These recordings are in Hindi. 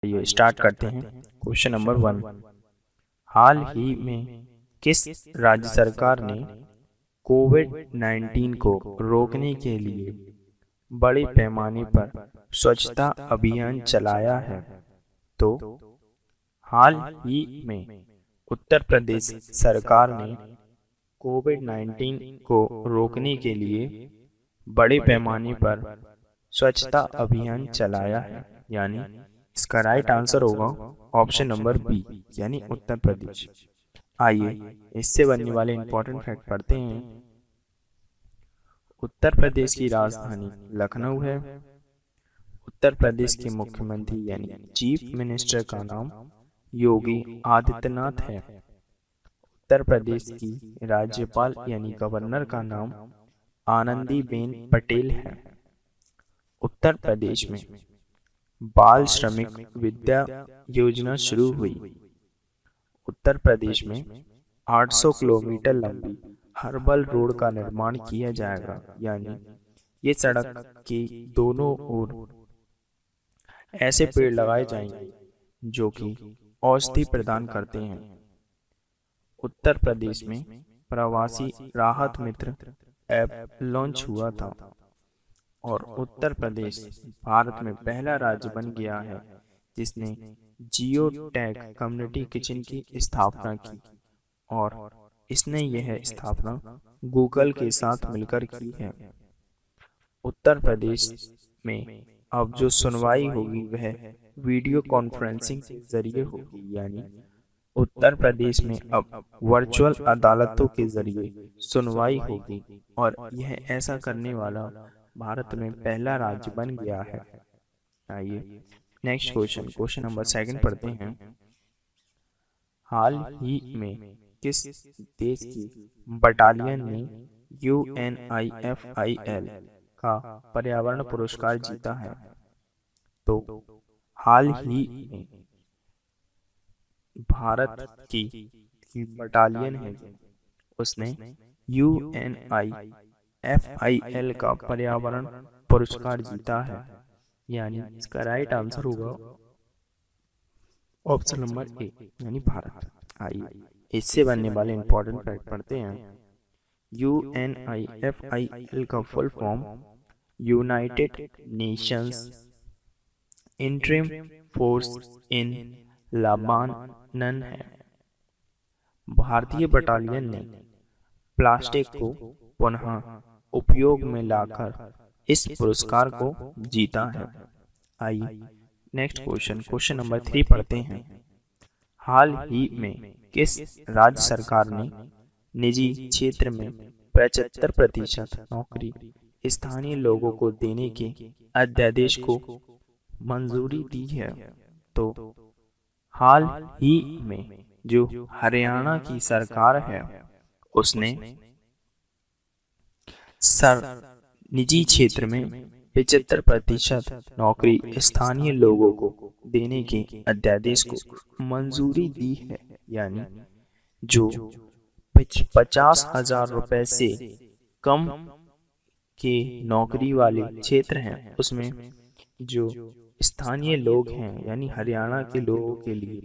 आइए स्टार्ट करते हैं। Question number 1। हाल ही में किस राज्य सरकार ने कोविड-19 को रोकने के लिए बड़े पैमाने पर स्वच्छता अभियान चलाया है? तो हाल ही में उत्तर प्रदेश सरकार ने कोविड-19 को रोकने के लिए बड़े पैमाने पर स्वच्छता अभियान चलाया है, यानी इसका राइट आंसर होगा ऑप्शन नंबर बी, यानी उत्तर प्रदेश। आइए इससे बनने वाले इंपॉर्टेंट फैक्ट पढ़ते हैं। उत्तर प्रदेश की राजधानी लखनऊ है। उत्तर प्रदेश के मुख्यमंत्री यानी चीफ मिनिस्टर का नाम योगी आदित्यनाथ है। उत्तर प्रदेश की राज्यपाल यानी गवर्नर का नाम आनंदीबेन पटेल है। उत्तर प्रदेश में बाल श्रमिक विद्या योजना शुरू हुई। उत्तर प्रदेश में 800 किलोमीटर लंबी हर्बल रोड का निर्माण किया जाएगा, यानी ये सड़क के दोनों ओर ऐसे पेड़ लगाए जाएंगे जो कि औषधि प्रदान करते हैं। उत्तर प्रदेश में प्रवासी राहत मित्र ऐप लॉन्च हुआ था और उत्तर प्रदेश भारत में पहला राज्य बन गया है जिसने जियो टैग कम्युनिटी किचन की स्थापना की, और इसने यह स्थापना गूगल के साथ मिलकर की है। उत्तर प्रदेश में अब जो सुनवाई होगी वह वीडियो कॉन्फ्रेंसिंग के जरिए होगी, यानी उत्तर प्रदेश में अब वर्चुअल अदालतों के जरिए सुनवाई होगी और यह ऐसा करने वाला भारत में पहला राज्य बन गया है। आइए नेक्स्ट क्वेश्चन नंबर 2 पढ़ते हैं। हाल ही में किस देश की बटालियन ने UNIFIL का पर्यावरण पुरस्कार जीता है? तो हाल ही में भारत की बटालियन है उसने UNIFIL का पर्यावरण पुरस्कार जीता है, यानी इसका राइट आंसर होगा ऑप्शन नंबर ए, यानी भारत। आइए इससे बनने वाले इंपॉर्टेंट फैक्ट पढ़ते हैं। UNIFIL का full form United Nations interim force in Lebanon है। भारतीय बटालियन ने प्लास्टिक को पुनः उपयोग में लाकर इस पुरस्कार को जीता है। आइए नेक्स्ट क्वेश्चन नंबर 3 पढ़ते हैं। हाल ही में किस राज्य सरकार ने निजी क्षेत्र में 75% नौकरी स्थानीय लोगों को देने के अध्यादेश को मंजूरी दी है? तो हाल ही में जो हरियाणा की सरकार है उसने निजी क्षेत्र में 75% नौकरी स्थानीय लोगों को देने के अध्यादेश को मंजूरी दी है, यानी जो 50,000 रुपए से कम के नौकरी वाले क्षेत्र हैं उसमें जो स्थानीय लोग हैं यानी हरियाणा के लोगों के लिए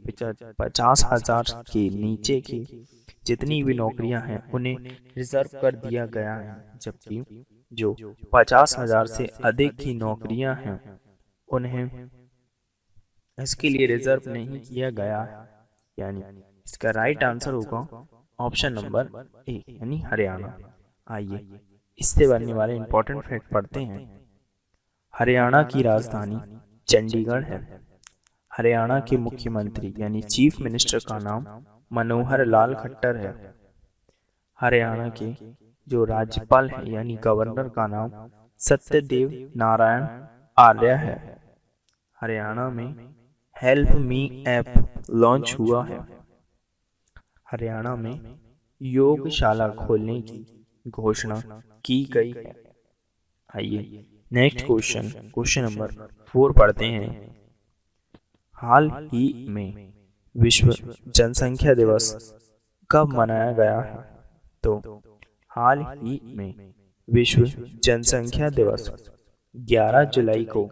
50,000 के नीचे की जितनी भी नौकरियां हैं उन्हें रिजर्व कर दिया गया है, जबकि जो 50,000 से अधिक की नौकरियां हैं उन्हें इसके लिए रिजर्व नहीं किया गया है, यानी इसका राइट आंसर होगा ऑप्शन नंबर ए, यानी हरियाणा। आइए इससे बनने वाले इंपॉर्टेंट फैक्ट पढ़ते हैं। हरियाणा की राजधानी चंडीगढ़ है। हरियाणा के मुख्यमंत्री यानी चीफ मिनिस्टर का नाम मनोहर लाल खट्टर है। हरियाणा के जो राज्यपाल है यानी गवर्नर का नाम सत्यदेव नारायण आर्य है। हरियाणा में हेल्प मी ऐप लॉन्च हुआ है। हरियाणा में योगशाला खोलने की घोषणा की गई है। आइए नेक्स्ट क्वेश्चन नंबर 4 पढ़ते हैं। हाल ही में विश्व जनसंख्या दिवस कब मनाया गया है? तो हाल ही में विश्व जनसंख्या दिवस 11 जुलाई को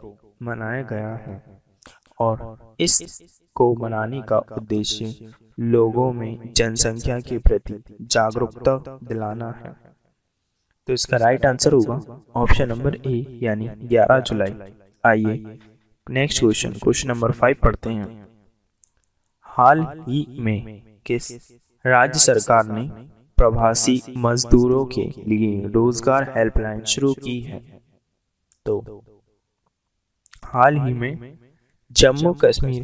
मनाया गया है और इस को मनाने का उद्देश्य लोगों में जनसंख्या के प्रति जागरूकता दिलाना है। तो इसका राइट आंसर होगा ऑप्शन नंबर ए यानी 11 जुलाई। आइए नेक्स्ट क्वेश्चन, क्वेश्चन नंबर 5 पढ़ते हैं। हाल ही में किस राज्य सरकार ने प्रवासी मजदूरों के लिए रोजगार हेल्पलाइन शुरू की है? तो हाल ही में जम्मू कश्मीर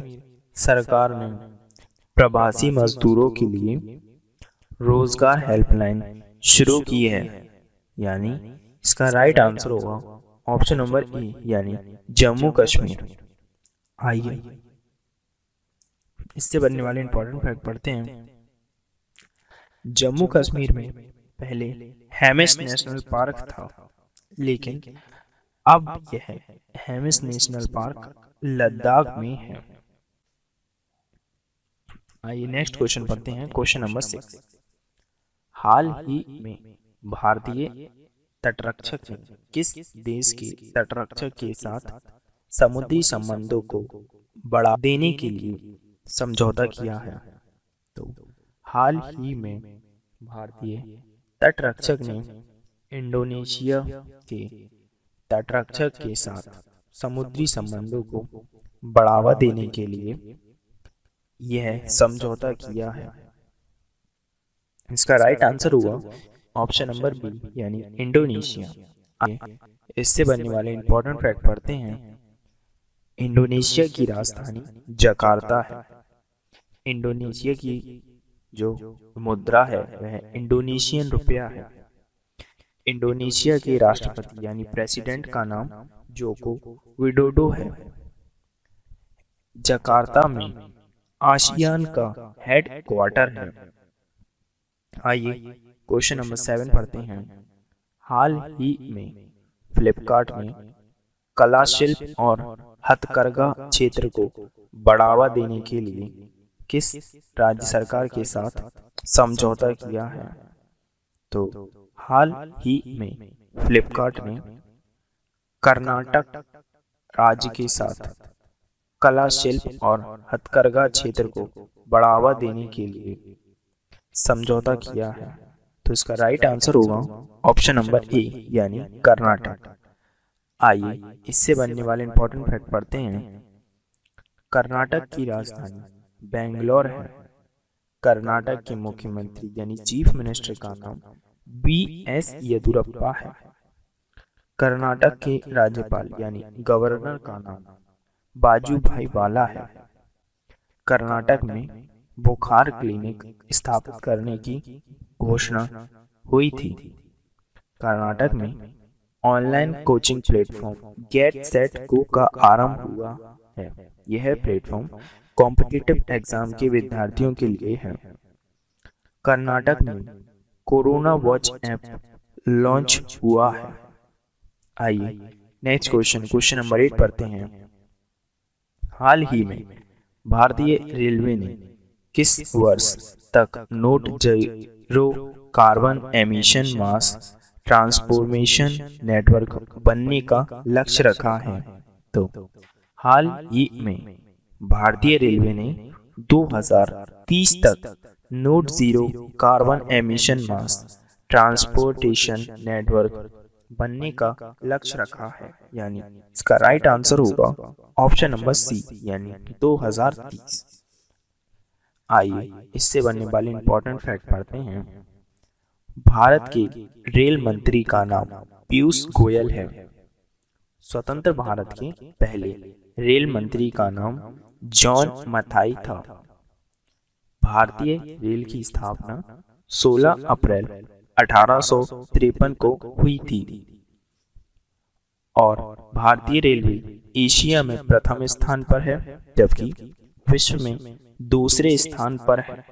सरकार ने प्रवासी मजदूरों के लिए रोजगार हेल्पलाइन शुरू की है, यानी इसका राइट आंसर होगा ऑप्शन नंबर ए यानी जम्मू कश्मीर। आइए इससे बनने वाले इंपॉर्टेंट फैक्ट पढ़ते हैं। जम्मू कश्मीर में पहले हेमिस नेशनल पार्क था, लेकिन अब यह हेमिस नेशनल पार्क लद्दाख में है। आइए नेक्स्ट क्वेश्चन पढ़ते हैं, क्वेश्चन नंबर 6। हाल ही में भारतीय तटरक्षक ने किस देश के तटरक्षक के साथ समुद्री संबंधों को बढ़ा देने के लिए समझौता किया है? तो हाल ही में भारतीय तटरक्षक ने इंडोनेशिया के तटरक्षक के साथ समुद्री संबंधों को बढ़ावा देने के लिए यह समझौता किया है। इसका राइट आंसर हुआ ऑप्शन नंबर बी यानी इंडोनेशिया। इससे बनने वाले इंपॉर्टेंट फैक्ट पढ़ते हैं। इंडोनेशिया की राजधानी जकार्ता है। इंडोनेशिया की जो मुद्रा है वह इंडोनेशियन रुपया है। इंडोनेशिया के राष्ट्रपति यानी प्रेसिडेंट का नाम जोको विडोडो है। जकार्ता में आसियान का हेड क्वार्टर है। आइए क्वेश्चन नंबर 7 पढ़ते हैं। हाल ही में फ्लिपकार्ट ने कला शिल्प और हथकरघा क्षेत्र को बढ़ावा देने के लिए किस राज्य सरकार के साथ समझौता किया है? तो हाल ही में फ्लिपकार्ट ने कर्नाटक राज्य के साथ कला शिल्प और हथकरघा क्षेत्र को बढ़ावा देने के लिए समझौता किया है। तो इसका राइट आंसर होगा ऑप्शन नंबर ए यानी कर्नाटक। आइए इससे बनने वाले इंपॉर्टेंट फैक्ट पढ़ते हैं। कर्नाटक की राजधानी बेंगलोर है। कर्नाटक के मुख्यमंत्री यानी चीफ मिनिस्टर का नाम बी.एस. येदियुरप्पा है। कर्नाटक के राज्यपाल यानी गवर्नर का नाम बाजूभाई वाला है। कर्नाटक में बुखार क्लिनिक स्थापित करने की घोषणा हुई थी। कर्नाटक में online coaching platform get set go का आरंभ हुआ है। यह प्लेटफॉर्म कॉम्पिटिटिव एग्जाम के विद्यार्थियों के लिए है। कर्नाटक में कोरोना वॉच ऐप लॉन्च हुआ है। आइए नेक्स्ट क्वेश्चन, क्वेश्चन नंबर 8 पढ़ते हैं। हाल ही में भारतीय रेलवे ने किस वर्ष तक नोट जीरो कार्बन एमिशन मास ट्रांसफॉर्मेशन नेटवर्क बनने का लक्ष्य रखा है? तो हाल ही में भारतीय रेलवे ने 2030 तक नोट जीरो कार्बन एमिशन मास ट्रांसपोर्टेशन नेटवर्क बनने का लक्ष्य रखा है, यानी इसका राइट आंसर होगा ऑप्शन नंबर सी यानी 2030। आइए इससे बनने वाले इंपॉर्टेंट फैक्ट पढ़ते हैं। भारत के रेल मंत्री का नाम पीयूष गोयल है। स्वतंत्र भारत के पहले रेल मंत्री का नाम जॉन मथाई था। भारतीय रेल की स्थापना 16 अप्रैल 1853 को हुई थी और भारतीय रेलवे एशिया में प्रथम स्थान पर है, जबकि विश्व में दूसरे स्थान पर है।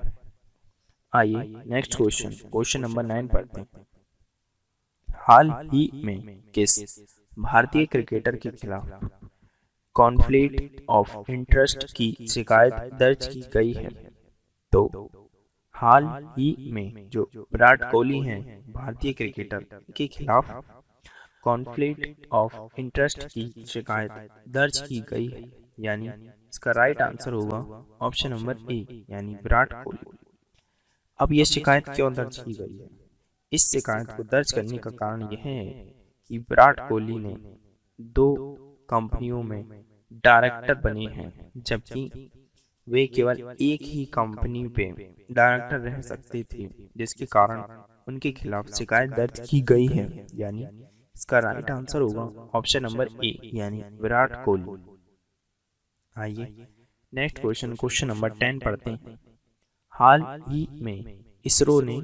आइए नेक्स्ट क्वेश्चन, क्वेश्चन नंबर 9 पढ़ते हैं। हाल ही में किस भारतीय क्रिकेटर के खिलाफ कॉन्फ्लिक्ट ऑफ इंटरेस्ट की शिकायत दर्ज की गई है? तो हाल ही में जो विराट कोहली हैं भारतीय क्रिकेटर के खिलाफ कॉन्फ्लिक्ट ऑफ इंटरेस्ट की शिकायत दर्ज की गई है। यानी इसका राइट आंसर होगा ऑप्शन नंबर ए यानी विराट कोहली। अब यह शिकायत क्यों दर्ज की गई है? इस शिकायत को दर्ज करने का कारण यह है कि विराट कोहली ने 2 कंपनियों में डायरेक्टर बने हैं, जबकि वे केवल एक ही कंपनी पे डायरेक्टर रह सकते थे, जिसके कारण उनके खिलाफ शिकायत दर्ज की गई है। यानी इसका राइट आंसर होगा ऑप्शन नंबर ए यानी विराट कोहली। आइए नेक्स्ट क्वेश्चन नंबर 10 पढ़ते हैं। हाल ही में इसरो ने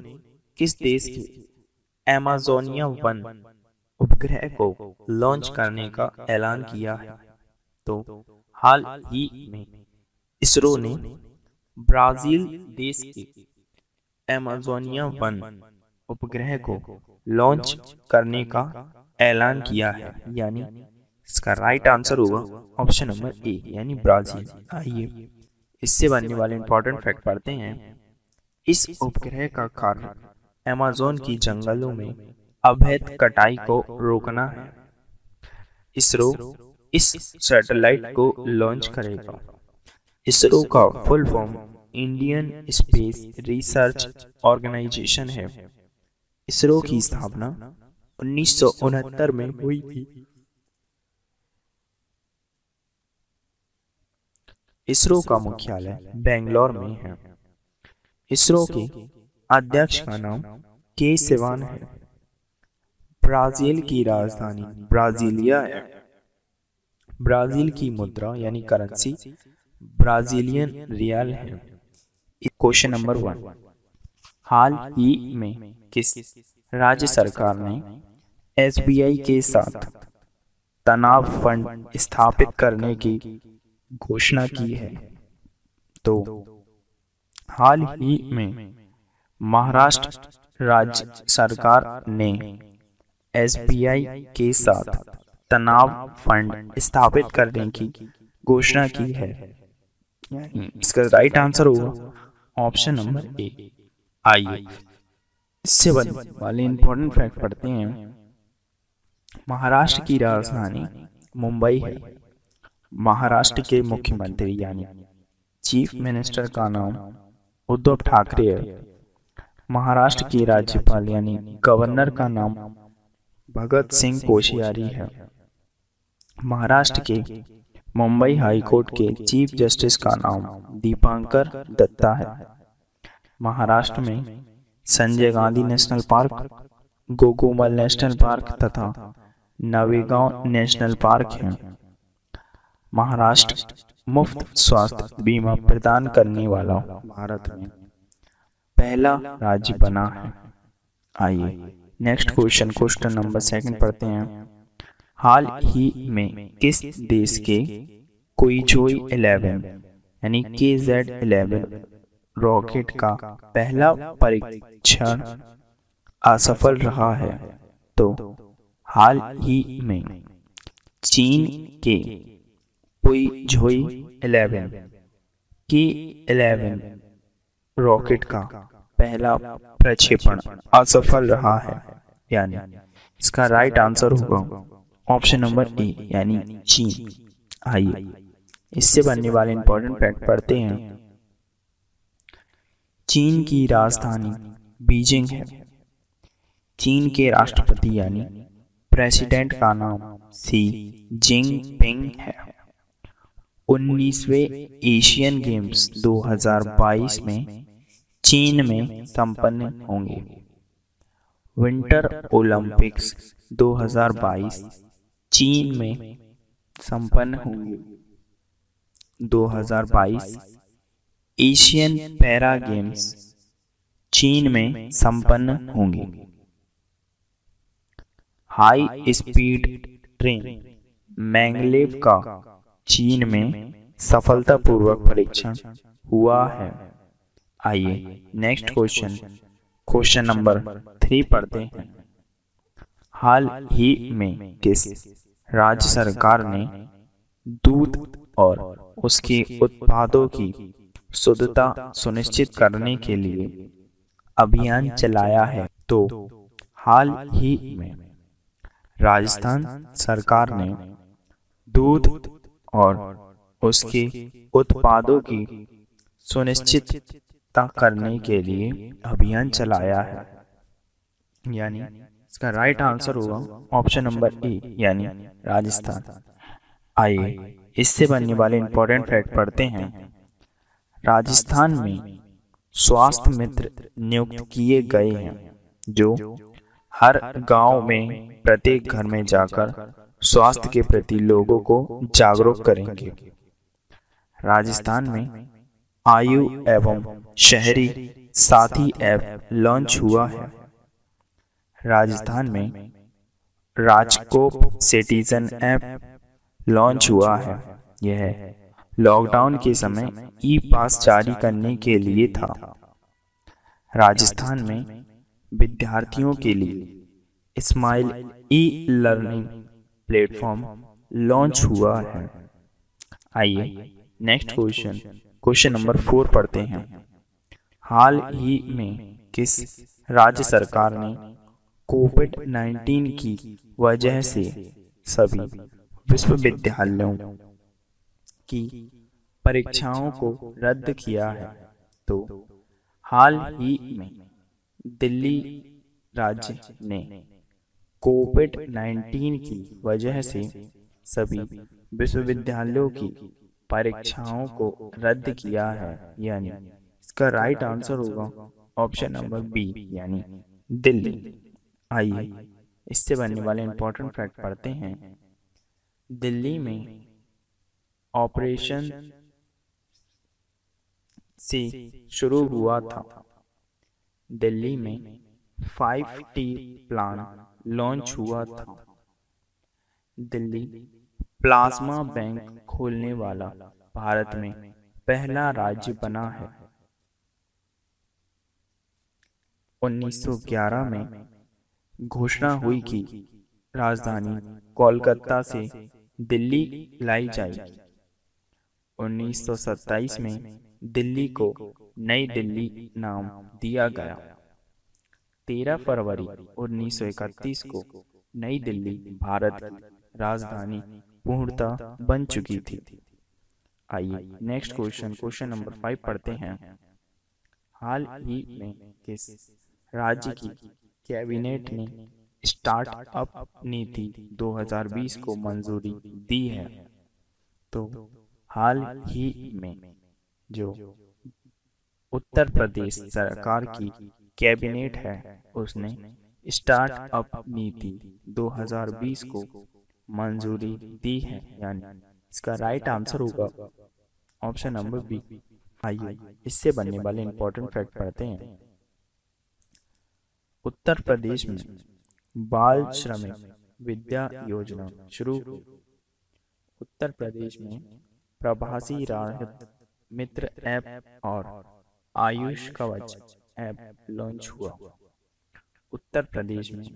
किस देश के अमेज़ोनिया 1 उपग्रह को लॉन्च करने का ऐलान किया है? तो हाल ही में इसरो ने ब्राजील देश के अमेज़ोनिया 1 उपग्रह को लॉन्च करने का ऐलान किया है, यानी इसका राइट आंसर होगा ऑप्शन नंबर ए यानी ब्राजील। आइए इससे बनने वाले इंपॉर्टेंट फैक्ट पढ़ते हैं। इस उपग्रह का कार्य अमेज़न की जंगलों में अवैध कटाई को रोकना है। इसरो इस सैटेलाइट को लॉन्च करेगा। इसरो का full form Indian Space Research Organisation है। इसरो की स्थापना 1969 में हुई थी। इसरो का मुख्यालय बेंगलोर में है। इसरो के अध्यक्ष का नाम के सिवान है। ब्राजील की राजधानी ब्राजीलिया है। ब्राजील की मुद्रा यानी करेंसी ब्राजीलियन रियल है। क्वेश्चन नंबर 1, हाल ही में किस राज्य सरकार ने एसबीआई के साथ तनाव फंड स्थापित करने की घोषणा की है? तो हाल ही में महाराष्ट्र राज्य सरकार ने एसबीआई के साथ तनाव फंड स्थापित करने की घोषणा की है। इसका राइट आंसर होगा ऑप्शन नंबर ए। आइए इससे वाले इंपॉर्टेंट फैक्ट पढ़ते हैं। महाराष्ट्र की राजधानी मुंबई है। महाराष्ट्र के मुख्यमंत्री यानी चीफ मिनिस्टर का नाम उद्धव ठाकरे है। महाराष्ट्र के राज्यपाल यानी गवर्नर का नाम भगत सिंह कोश्यारी है। महाराष्ट्र के मुंबई हाई कोर्ट के चीफ जस्टिस का नाम दीपांकर दत्ता है। महाराष्ट्र में Sanjay Gandhi national park, Gugamal national park तथा नवेगांव नेशनल पार्क है। महाराष्ट्र मुफ्त स्वास्थ्य बीमा प्रदान करने वाला भारत में पहला राज्य बना है। आइए नेक्स्ट क्वेश्चन नंबर 2 पढ़ते हैं। हाल ही में किस देश के कोइजोई 11 यानी KZ-11 रॉकेट का पहला परीक्षण असफल रहा है? तो हाल ही में चीन के कोइजोई 11 K11 रॉकेट का पहला प्रक्षेपण असफल रहा है, यानी इसका राइट आंसर होगा ऑप्शन नंबर ए यानी चीन। आइए इससे बनने वाले इंपॉर्टेंट फैक्ट पढ़ते हैं। चीन की राजधानी बीजिंग है। चीन के राष्ट्रपति यानी प्रेसिडेंट का नाम शी जिनपिंग है। 19वें एशियन गेम्स 2022 में चीन में संपन्न होंगे। विंटर ओलंपिक्स 2022 चीन में संपन्न होंगे। 2022 एशियन पैरा गेम्स चीन में संपन्न होंगे। हाई स्पीड ट्रेन मैंगलेव का चीन में सफलतापूर्वक परीक्षण हुआ है। आइए नेक्स्ट क्वेश्चन नंबर 3 पढ़ते हैं। हाल ही में किस राज्य सरकार ने दूध और उसके उत्पादों की शुद्धता सुनिश्चित करने के लिए अभियान चलाया है? तो हाल ही में राजस्थान सरकार ने दूध और उसके उत्पादों की सुनिश्चितता करने के लिए अभियान चलाया है। यानी इसका राइट आंसर होगा ऑप्शन नंबर ए यानी राजस्थान। आइए इससे बनने वाले इंपॉर्टेंट फैक्ट पढ़ते हैं। राजस्थान में स्वास्थ्य मित्र नियुक्त किए गए हैं जो हर गांव में प्रत्येक घर में जाकर स्वास्थ्य के प्रति लोगों को जागरूक करेंगे। राजस्थान में आयु एवं शहरी साथी ऐप लॉन्च हुआ है। राजस्थान में राजकोप सिटीजन ऐप लॉन्च हुआ है। यह लॉकडाउन के समय ई पास जारी करने के लिए था। राजस्थान में विद्यार्थियों के लिए smile e learning platform launch हुआ है। आइए नेक्स्ट क्वेश्चन नंबर 4 पढ़ते हैं। हाल ही में किस राज्य सरकार ने कोविड-19 की वजह से सभी विश्वविद्यालयों की परीक्षाओं को रद्द किया है? तो हाल ही में दिल्ली राज्य ने कोविड-19 की वजह से सभी विश्वविद्यालयों की परीक्षाओं को रद्द किया है। यानी इसका राइट आंसर होगा ऑप्शन नंबर बी यानी दिल्ली। आइए इससे बनने वाले इंपॉर्टेंट फैक्ट पढ़ते हैं। दिल्ली में ऑपरेशन से शुरू हुआ था। दिल्ली में 5T प्लान लॉन्च हुआ था। दिल्ली प्लाज्मा बैंक खोलने वाला भारत में पहला राज्य बना है। 1911 में घोषणा हुई कि राजधानी कोलकाता से दिल्ली लाई जाएगी। 1927 में दिल्ली को नई दिल्ली नाम दिया गया। 13 फरवरी 1931 को नई दिल्ली भारत की राजधानी पूर्णतः बन चुकी थी। आइए नेक्स्ट क्वेश्चन नंबर 5 पढ़ते हैं। हाल ही में किस राज्य की कैबिनेट ने स्टार्टअप नीति 2020 को मंजूरी दी है? तो हाल ही में जो उत्तर प्रदेश सरकार की कैबिनेट है उसने स्टार्टअप नीति 2020 को मंजूरी दी है। यानी इसका राइट आंसर होगा ऑप्शन नंबर बी। आइए इससे बनने वाले इंपॉर्टेंट फैक्ट पढ़ते हैं। उत्तर प्रदेश में बाल श्रमिक विद्या योजना शुरू हुई। उत्तर प्रदेश में प्रवासी राहत मित्र ऐप और आयुष कवच ऐप लॉन्च हुआ। उत्तर प्रदेश में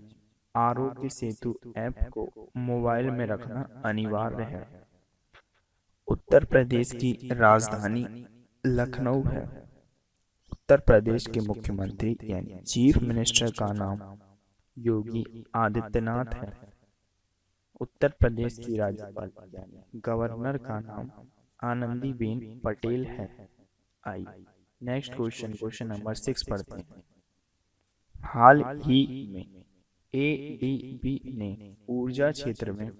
आरोग्य सेतु ऐप को मोबाइल में रखना अनिवार्य है। उत्तर प्रदेश की राजधानी लखनऊ है। उत्तर प्रदेश के मुख्यमंत्री यानी चीफ मिनिस्टर का नाम योगी आदित्यनाथ है। उत्तर प्रदेश की राज्यपाल यानी गवर्नर का नाम आनंदीबेन पटेल है। आइए नेक्स्ट क्वेश्चन नंबर 6 पढ़ते हैं। हाल ही में एडीबी ने ऊर्जा क्षेत्र में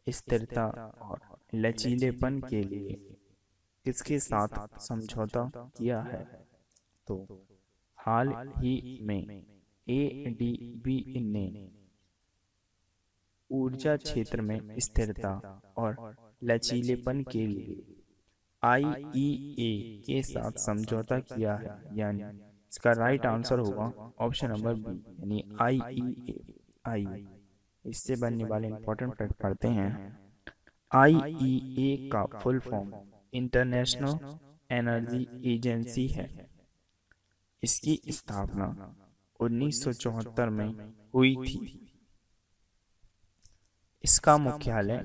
स्थिरता और लचीलेपन के लिए किसके साथ समझौता किया है? तो हाल ही में एडीबी ने ऊर्जा क्षेत्र में स्थिरता और लचीलेपन के लिए आईईए के साथ समझौता किया है। यानी इसका राइट आंसर होगा ऑप्शन नंबर बी यानी आईईए। आइए इससे बनने वाले इंपॉर्टेंट फैक्ट पढ़ते हैं। आईईए का full form international energy agency है। इसकी स्थापना 1974 में हुई थी। इसका मुख्यालय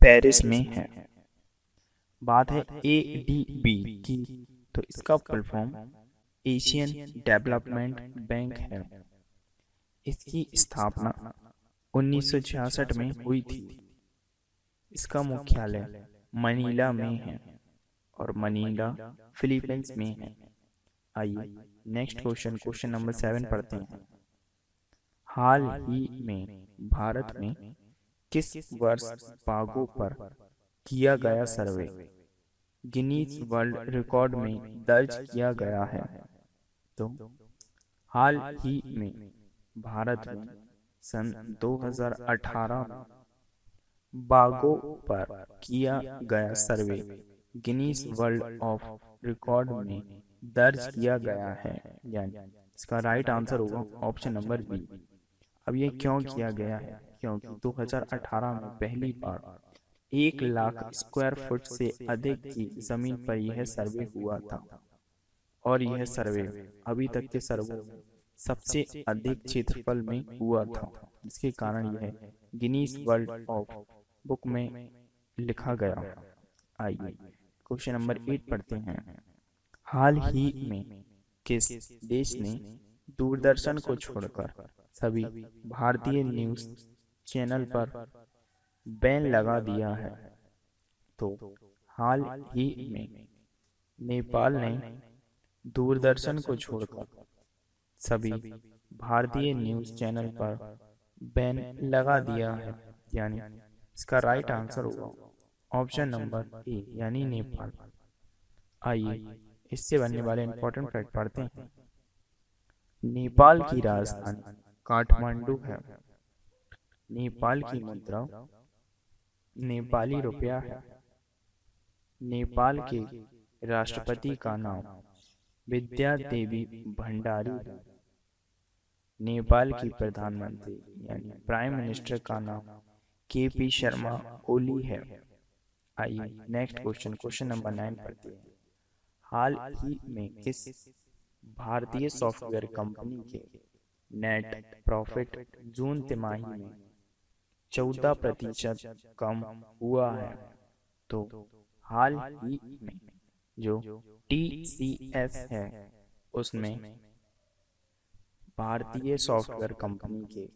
पेरिस में है। बात है एडीबी की, तो इसका full form Asian development bank है। इसकी स्थापना 1966 में हुई थी। इसका मुख्यालय मनीला में है और मनीला फिलीपींस में है। आइए नेक्स्ट क्वेश्चन नंबर 7 पढ़ते हैं। हाल ही में भारत में किस वर्ष बाघों पर किया गया सर्वे गिनीज वर्ल्ड रिकॉर्ड में दर्ज किया गया है? तो हाल ही में भारत में सन 2018 में बाघों पर किया गया सर्वे गिनीज वर्ल्ड ऑफ रिकॉर्ड में दर्ज किया गया है, यानी इसका राइट आंसर होगा ऑप्शन नंबर बी। अब ये क्यों किया गया है? क्योंकि 2018 में पहली बार 1 लाख स्क्वायर फुट से अधिक की जमीन पर यह सर्वे हुआ था और यह सर्वे अभी तक के सर्वे सबसे अधिक क्षेत्रफल में हुआ था, जिसके कारण यह गिनीज वर्ल्ड ऑफ बुक में लिखा गया। आइए क्वेश्चन नंबर 8 पढ़ते हैं। हाल ही में किस देश ने दूरदर्शन को छोड़कर सभी भारतीय न्यूज चैनल पर बैन लगा दिया है? तो हाल ही में नेपाल ने दूरदर्शन को छोड़कर सभी भारतीय न्यूज चैनल पर बैन लगा दिया है, यानी इसका राइट आंसर होगा ऑप्शन नंबर ए, यानी नेपाल। आइए इससे बनने वाले इंपॉर्टेंट फैक्ट पढ़ते हैं। नेपाल की राजधानी काठमांडू है। नेपाल की मुद्रा नेपाली रुपया है। नेपाल के राष्ट्रपति का नाम विद्या देवी भंडारी है। नेपाल की प्रधानमंत्री यानी प्राइम मिनिस्टर का नाम KP शर्मा ओली है। आइए नेक्स्ट क्वेश्चन नंबर 9 पढ़ते हैं। हाल ही में किस भारतीय सॉफ्टवेयर कंपनी के नेट प्रॉफिट जून तिमाही में 14% कम हुआ है? तो हाल ही में जो TCS है उसमें भारतीय सॉफ्टवेयर कंपनी के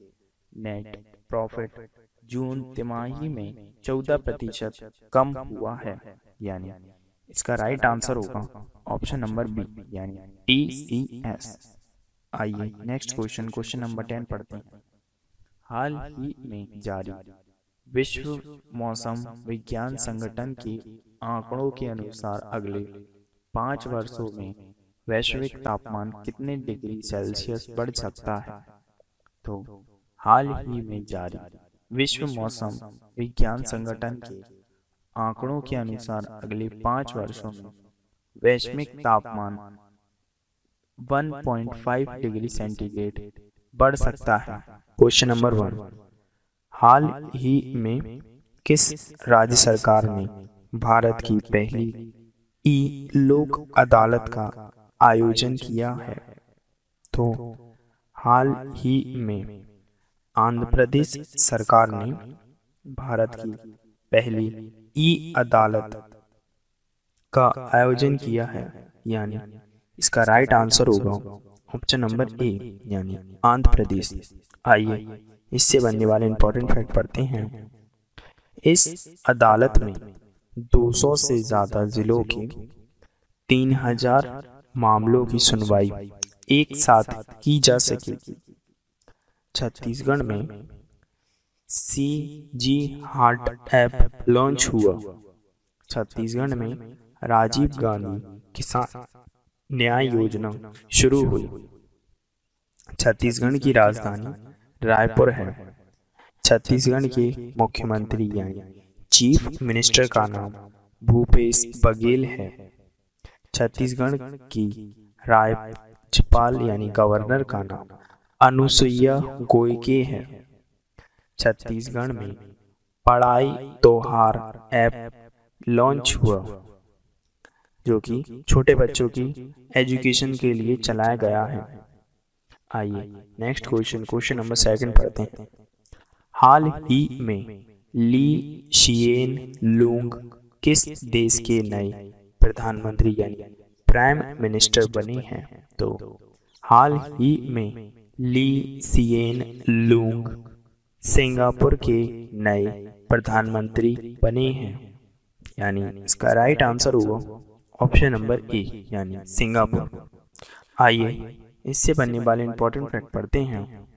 नेट प्रॉफिट जून तिमाही में 14% कम हुआ है, यानी इसका राइट आंसर होगा ऑप्शन नंबर बी, यानी TCS। आइए नेक्स्ट क्वेश्चन नंबर 10 पढ़ते हैं। हाल ही में जारी विश्व मौसम विज्ञान संगठन के आंकड़ों के अनुसार अगले 5 वर्षों में वैश्विक तापमान कितने डिग्री सेल्सियस बढ़ सकता है? तो हाल ही में जारी विश्व मौसम विज्ञान संगठन के आंकड़ों के अनुसार अगले 5 वर्षों में वैश्विक तापमान 1.5 डिग्री सेंटीग्रेड बढ़ सकता है। Question number 1। हाल ही में किस राज्य सरकार ने भारत की पहली लोक अदालत का आयोजन किया है? तो हाल ही में आंध्र प्रदेश सरकार ने भारत की पहली अदालत का आयोजन किया है, यानी इसका राइट आंसर होगा ऑप्शन नंबर ए, यानी आंध्र प्रदेश। आइए इससे बनने वाले इंपॉर्टेंट फैक्ट पढ़ते हैं। इस अदालत में 200 से ज्यादा जिलों के 3000 मामलों की सुनवाई एक साथ की जा सकेगी। छत्तीसगढ़ में CG हार्ट ऐप लॉन्च हुआ। छत्तीसगढ़ में राजीव गांधी किसान न्याय योजना शुरू हुई। छत्तीसगढ़ की राजधानी रायपुर है। छत्तीसगढ़ के मुख्यमंत्री यानी चीफ मिनिस्टर का नाम भूपेश बघेल है। छत्तीसगढ़ की राज्यपाल यानी गवर्नर का नाम अनुसुईया गोइके है। छत्तीसगढ़ में पढ़ाई त्योहार ऐप लॉन्च हुआ, जो कि छोटे बच्चों की एजुकेशन के लिए चलाया गया है। आइए नेक्स्ट क्वेश्चन नंबर 2 पढ़ते हैं। हाल ही में ली शिएन लूंग किस देश के नए प्रधानमंत्री यानी प्राइम मिनिस्टर बने हैं? तो हाल ही में ली शिएन लूंग सिंगापुर के नए प्रधानमंत्री बने हैं। यानी इसका राइट आंसर होगा ऑप्शन नंबर ए यानी सिंगापुर। आइए इससे बनने वाले इंपॉर्टेंट फैक्ट पढ़ते हैं।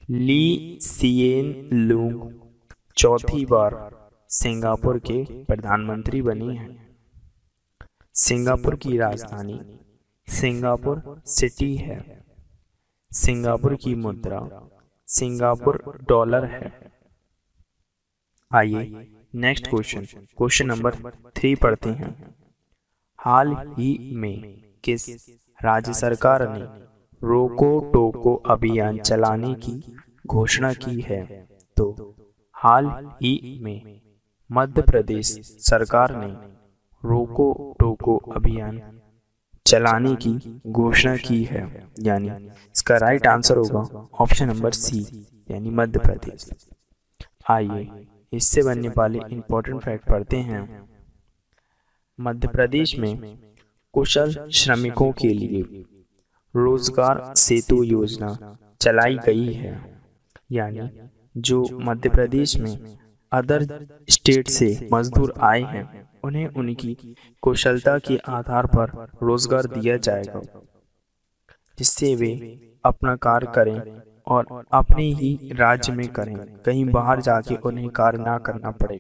ली सिएन लूंग चौथी बार सिंगापुर के प्रधानमंत्री बनी हैं। सिंगापुर की राजधानी सिंगापुर सिटी है। सिंगापुर की मुद्रा सिंगापुर डॉलर है। आइए नेक्स्ट क्वेश्चन नंबर 3 पढ़ते हैं। हाल ही में किस राज्य सरकार ने रोको टोको अभियान चलाने की घोषणा की है? तो हाल ही में मध्य प्रदेश सरकार ने रोको टोको अभियान चलाने की घोषणा की है, यानी इसका राइट आंसर होगा ऑप्शन नंबर सी यानी मध्य प्रदेश। आइए इससे बनने वाले इंपॉर्टेंट फैक्ट पढ़ते हैं। मध्य प्रदेश में कुशल श्रमिकों के लिए रोजगार सेतु योजना चलाई गई है, यानी जो मध्य प्रदेश में अदर स्टेट से मजदूर आए हैं उन्हें उनकी कुशलता के आधार पर रोजगार दिया जाएगा, जिससे वे अपना कार्य करें और अपने ही राज्य में करें, कहीं बाहर जाके उन्हें कार्य ना करना पड़े।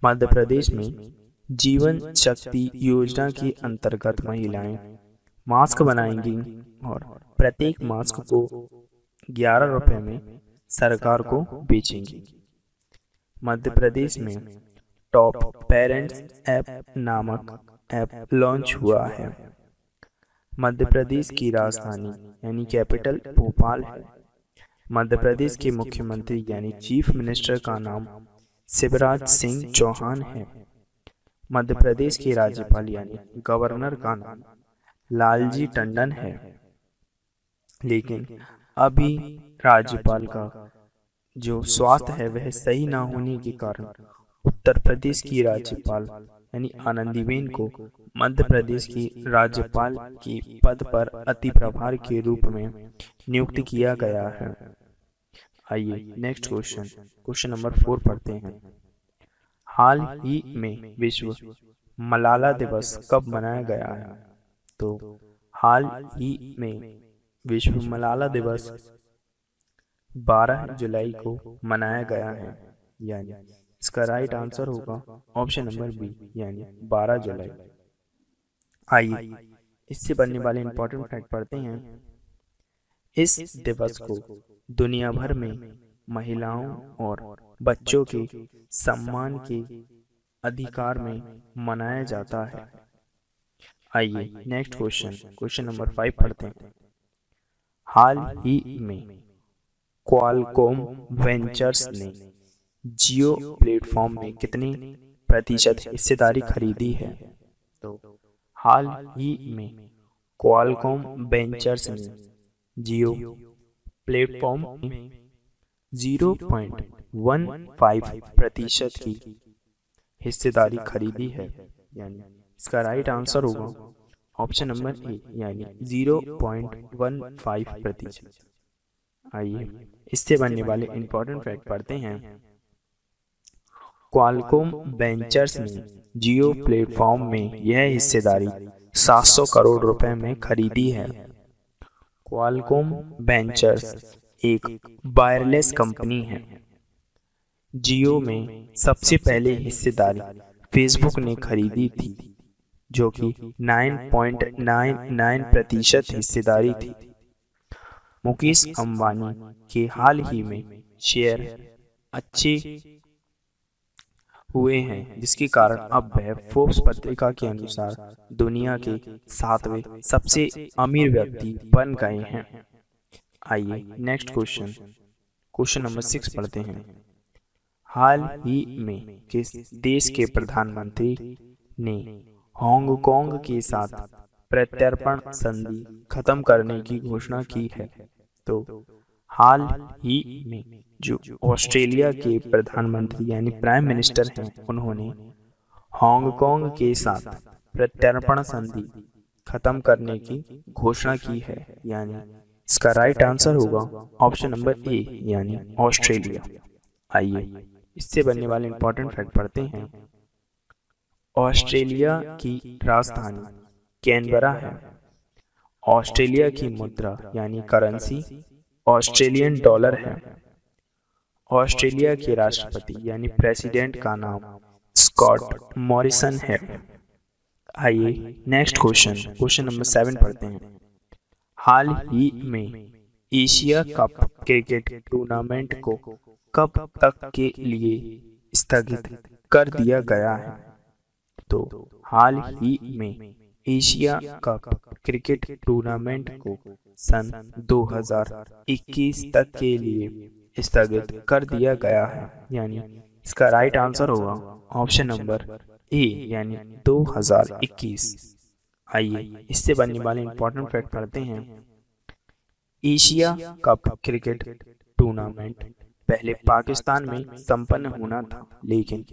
मध्य प्रदेश में जीवन शक्ति योजना के अंतर्गत महिलाएं मास्क बनाएंगी और प्रत्येक मास्क को 11 रुपए में सरकार को बेचेंगी। मध्य प्रदेश में टॉप पेरेंट्स ऐप नामक ऐप लॉन्च हुआ है। मध्य प्रदेश की राजधानी यानी कैपिटल भोपाल है। मध्य प्रदेश के मुख्यमंत्री यानी चीफ मिनिस्टर का नाम शिवराज सिंह चौहान है। मध्य प्रदेश के राज्यपाल यानी गवर्नर का नाम लालजी टंडन है, लेकिन अभी राज्यपाल का जो स्वास्थ्य है वह सही ना होने के कारण उत्तर प्रदेश की राज्यपाल यानी आनंदीबेन को मध्य प्रदेश की राज्यपाल के पद पर अति प्रभार के रूप में नियुक्त किया गया है। आइए नेक्स्ट क्वेश्चन नंबर 4 पढ़ते हैं। हाल ही में विश्व मलाला दिवस कब मनाया गया है? तो हाल ही में विश्व मलाला दिवस 12 जुलाई को मनाया गया है, यानी इसका राइट आंसर होगा ऑप्शन नंबर बी यानी 12 जुलाई। आइए इससे बनने वाले इंपॉर्टेंट फैक्ट पढ़ते हैं। इस दिवस को दुनिया भर में महिलाओं और बच्चों के सम्मान के अधिकार में मनाया जाता है। आइए नेक्स्ट क्वेश्चन नंबर 5 पढ़ते हैं। हाल ही में क्वालकॉम वेंचर्स ने जियो प्लेटफॉर्म में कितने प्रतिशत हिस्सेदारी खरीदी है? तो हाल ही में क्वालकॉम वेंचर्स ने जियो प्लेटफॉर्म में 0.15% की हिस्सेदारी खरीदी है, यानी इसका राइट आंसर होगा ऑप्शन नंबर ए यानी 0.15%। आइए इससे बनने वाले इंपॉर्टेंट फैक्ट पढ़ते हैं। क्वालकॉम वेंचर्स ने जियो प्लेटफॉर्म में यह हिस्सेदारी 700 करोड़ रुपए में खरीदी है। क्वालकॉम वेंचर्स एक वायरलेस कंपनी है। जियो में सबसे पहले हिस्सेदारी फेसबुक ने खरीदी थी, जो कि 9.99% हिस्सेदारी थी। मुकेश अंबानी के हाल ही में शेयर अच्छे हुए हैं, जिसके कारण अब वह फोर्ब्स पत्रिका के अनुसार दुनिया के 7वें सबसे अमीर व्यक्ति बन गए हैं। आइए नेक्स्ट क्वेश्चन नंबर 6 पढ़ते हैं। हाल ही में किस देश के प्रधानमंत्री ने हांगकांग के साथ प्रत्यर्पण संधि खत्म करने की घोषणा की है? तो हाल ही में जो ऑस्ट्रेलिया के प्रधानमंत्री यानी प्राइम मिनिस्टर हैं, उन्होंने हांगकांग के साथ प्रत्यर्पण संधि खत्म करने की घोषणा की है, यानी इसका राइट आंसर होगा ऑप्शन नंबर ए यानी ऑस्ट्रेलिया। आइए इससे बनने वाले इंपॉर्टेंट फैक्ट पढ़ते हैं। ऑस्ट्रेलिया की राजधानी कैनबरा है। ऑस्ट्रेलिया की मुद्रा यानी करेंसी ऑस्ट्रेलियन डॉलर है। ऑस्ट्रेलिया के राष्ट्रपति यानी प्रेसिडेंट का नाम स्कॉट मॉरिसन है। आइए नेक्स्ट क्वेश्चन नंबर 7 पढ़ते हैं। हाल ही में एशिया कप क्रिकेट टूर्नामेंट को कब तक के लिए स्थगित कर दिया गया है? तो हाल ही में एशिया कप क्रिकेट टूर्नामेंट को सन 2021 तक के लिए स्थगित कर दिया गया है, यानी इसका राइट आंसर होगा ऑप्शन नंबर ए यानी 2021। आइए इससे बनने वाले इंपॉर्टेंट फैक्ट पढ़ते हैं। एशिया कप क्रिकेट टूर्नामेंट पहले पाकिस्तान में संपन्न होना था, लेकिन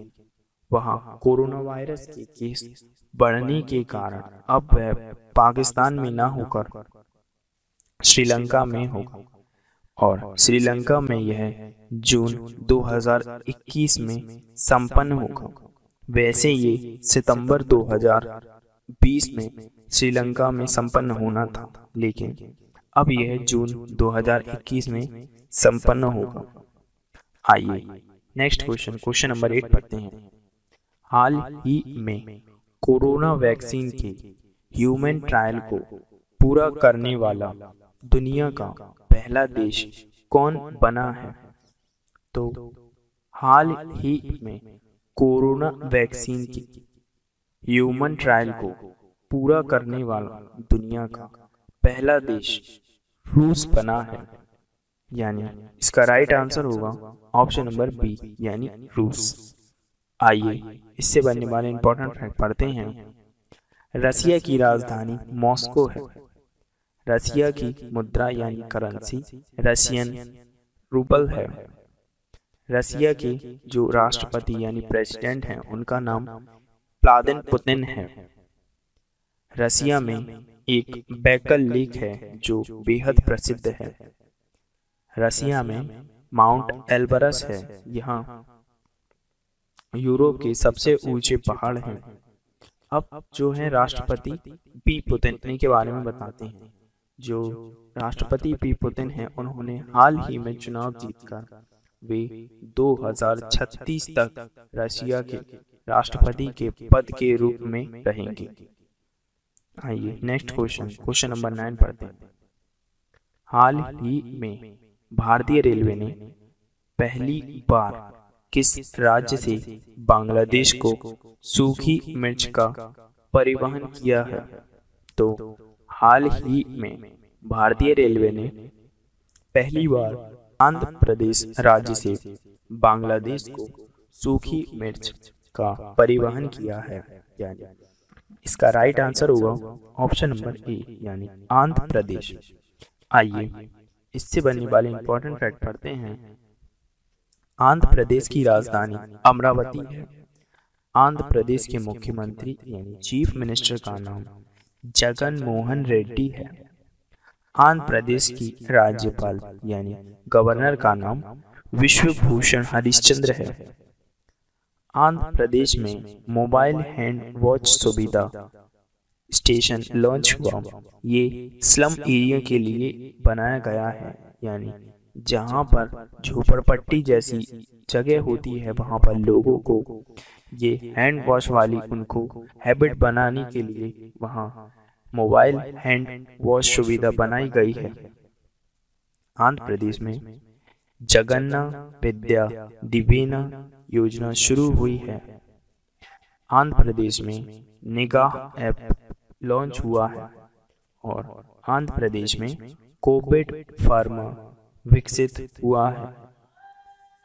वहां कोरोना वायरस के केस बढ़ने के कारण अब वह पाकिस्तान में न होकर श्रीलंका में होगा और श्रीलंका में यह जून 2021 में संपन्न होगा। वैसे ये सितंबर 2020 में श्रीलंका में संपन्न होना था, लेकिन अब यह जून 2021 में संपन्न होगा। आइए नेक्स्ट क्वेश्चन नंबर 8 पढ़ते हैं। हाल ही में कोरोना वैक्सीन के ह्यूमन ट्रायल को पूरा करने वाला दुनिया का पहला देश कौन बना है? तो हाल ही में कोरोना वैक्सीन के ह्यूमन ट्रायल को पूरा करने वाला दुनिया का पहला देश रूस बना है, यानी इसका राइट आंसर होगा ऑप्शन नंबर बी यानी रूस। आइए इससे बनने वाले इंपॉर्टेंट फैक्ट पढ़ते हैं। रसिया की राजधानी मॉस्को है। रसिया की मुद्रा यानी करेंसी रशियन रूबल है। रसिया के जो राष्ट्रपति यानी प्रेसिडेंट हैं उनका नाम व्लादिमीर पुतिन है। रसिया में एक बैकल लेक है जो बेहद प्रसिद्ध है। रसिया में माउंट एल्बरस है। यहाँ यूरोप के सबसे ऊंचे पहाड़ हैं। अब जो है राष्ट्रपति पी पुतिन के बारे में बताते हैं। जो राष्ट्रपति पी पुतिन हैं उन्होंने हाल ही में चुनाव जीतकर वे 2036 तक रशिया के राष्ट्रपति के पद के रूप में रहेंगे। आइए नेक्स्ट क्वेश्चन नंबर 9 पढ़ते हैं। हाल ही में भारतीय रेलवे ने पहली बार किस राज्य से बांग्लादेश को सूखी मिर्च का परिवहन किया है? तो हाल ही में भारतीय रेलवे ने पहली बार आंध्र प्रदेश राज्य से बांग्लादेश को सूखी मिर्च का परिवहन किया है, यानी इसका राइट आंसर होगा ऑप्शन नंबर ए यानी आंध्र प्रदेश। आइए इससे बनने वाले इंपॉर्टेंट फैक्ट पढ़ते हैं। आंध्र प्रदेश की राजधानी अमरावती है। आंध्र प्रदेश के मुख्यमंत्री यानी चीफ मिनिस्टर का नाम जगन मोहन रेड्डी है। आंध्र प्रदेश की राज्यपाल यानी गवर्नर का नाम विश्वभूषण हरिश्चंद्र है। आंध्र प्रदेश में मोबाइल हैंड वॉच सुविधा स्टेशन लॉन्च हुआ। ये स्लम एरिया के लिए बनाया गया है, यानी जहां पर झोपड़पट्टी जैसी जगह होती है वहां पर लोगों को ये हैंड वॉश वाली उनको हैबिट बनाने के लिए वहां मोबाइल हैंड वॉश सुविधा बनाई गई है। आंध्र प्रदेश में जगन्ना विद्या दिवेना योजना शुरू हुई है। आंध्र प्रदेश में निगाह ऐप लॉन्च हुआ है और आंध्र प्रदेश में कोविड फार्मा विकसित हुआ है।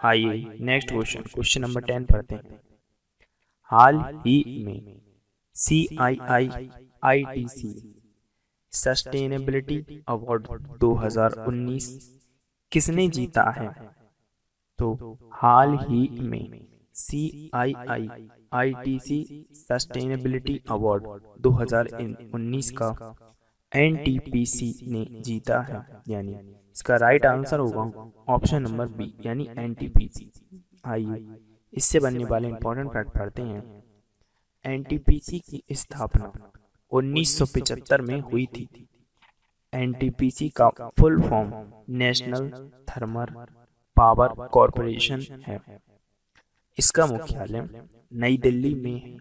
आइए नेक्स्ट क्वेश्चन नंबर 10 पढ़ते हैं। हाल ही में CII-ITC सस्टेनेबिलिटी अवार्ड 2019 किसने जीता है? तो हाल ही में CII-ITC सस्टेनेबिलिटी अवार्ड 2019 का NTPC ने जीता है, यानी इसका राइट आंसर होगा ऑप्शन नंबर बी यानी NTPC। आइए इससे बनने वाले इंपॉर्टेंट फैक्ट पढ़ते हैं। एनटीपीसी की स्थापना 1975 में हुई थी। एनटीपीसी का full form national thermal power corporation है। इसका मुख्यालय नई दिल्ली में है।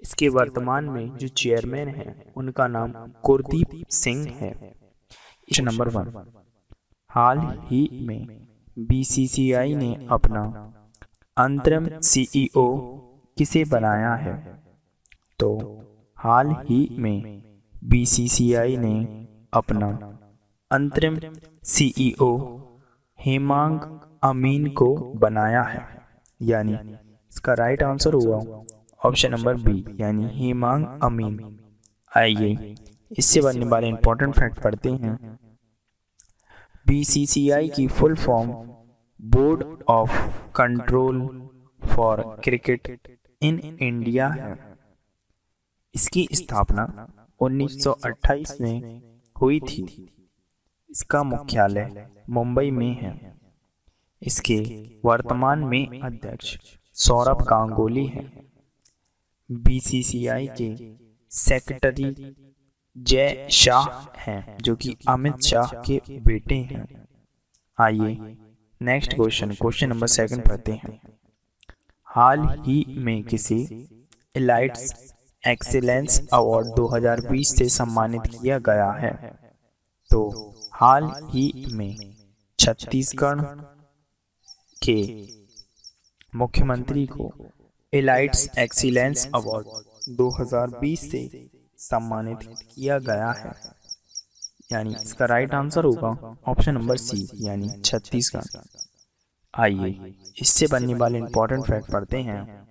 इसके वर्तमान में जो चेयरमैन है उनका नाम गुरदीप सिंह है। क्वेश्चन नंबर 1, हाल ही में बीसीसीआई ने अपना अंतरिम सीईओ किसे बनाया है? तो हाल ही में बीसीसीआई ने अपना अंतरिम सीईओ हेमांग अमीन को बनाया है, यानी इसका राइट आंसर हुआ ऑप्शन नंबर बी, यानी हेमांग अमीन। आइए इससे बनने वाले इंपॉर्टेंट फैक्ट पढ़ते हैं। बीसीसीआई की full form board of control for cricket in India है। इसकी स्थापना 1928 में हुई थी। इसका मुख्यालय मुंबई में है। इसके वर्तमान में अध्यक्ष सौरभ गांगुली हैं। बीसीसीआई के सेक्रेटरी जय शाह हैं, जो कि अमित शाह के बेटे हैं। आइए नेक्स्ट क्वेश्चन नंबर 2 पढ़ते हैं। हाल ही में किसी एलाइट्स एक्सीलेंस अवार्ड 2020 से सम्मानित किया गया है? तो हाल ही में छत्तीसगढ़ के मुख्यमंत्री को एलाइट्स एक्सीलेंस अवार्ड 2020 से सम्मानित किया गया है, यानी इसका राइट आंसर होगा ऑप्शन नंबर सी, यानी छत्तीसगढ़। आइए इससे बनने वाले इंपॉर्टेंट फैक्ट पढ़ते हैं।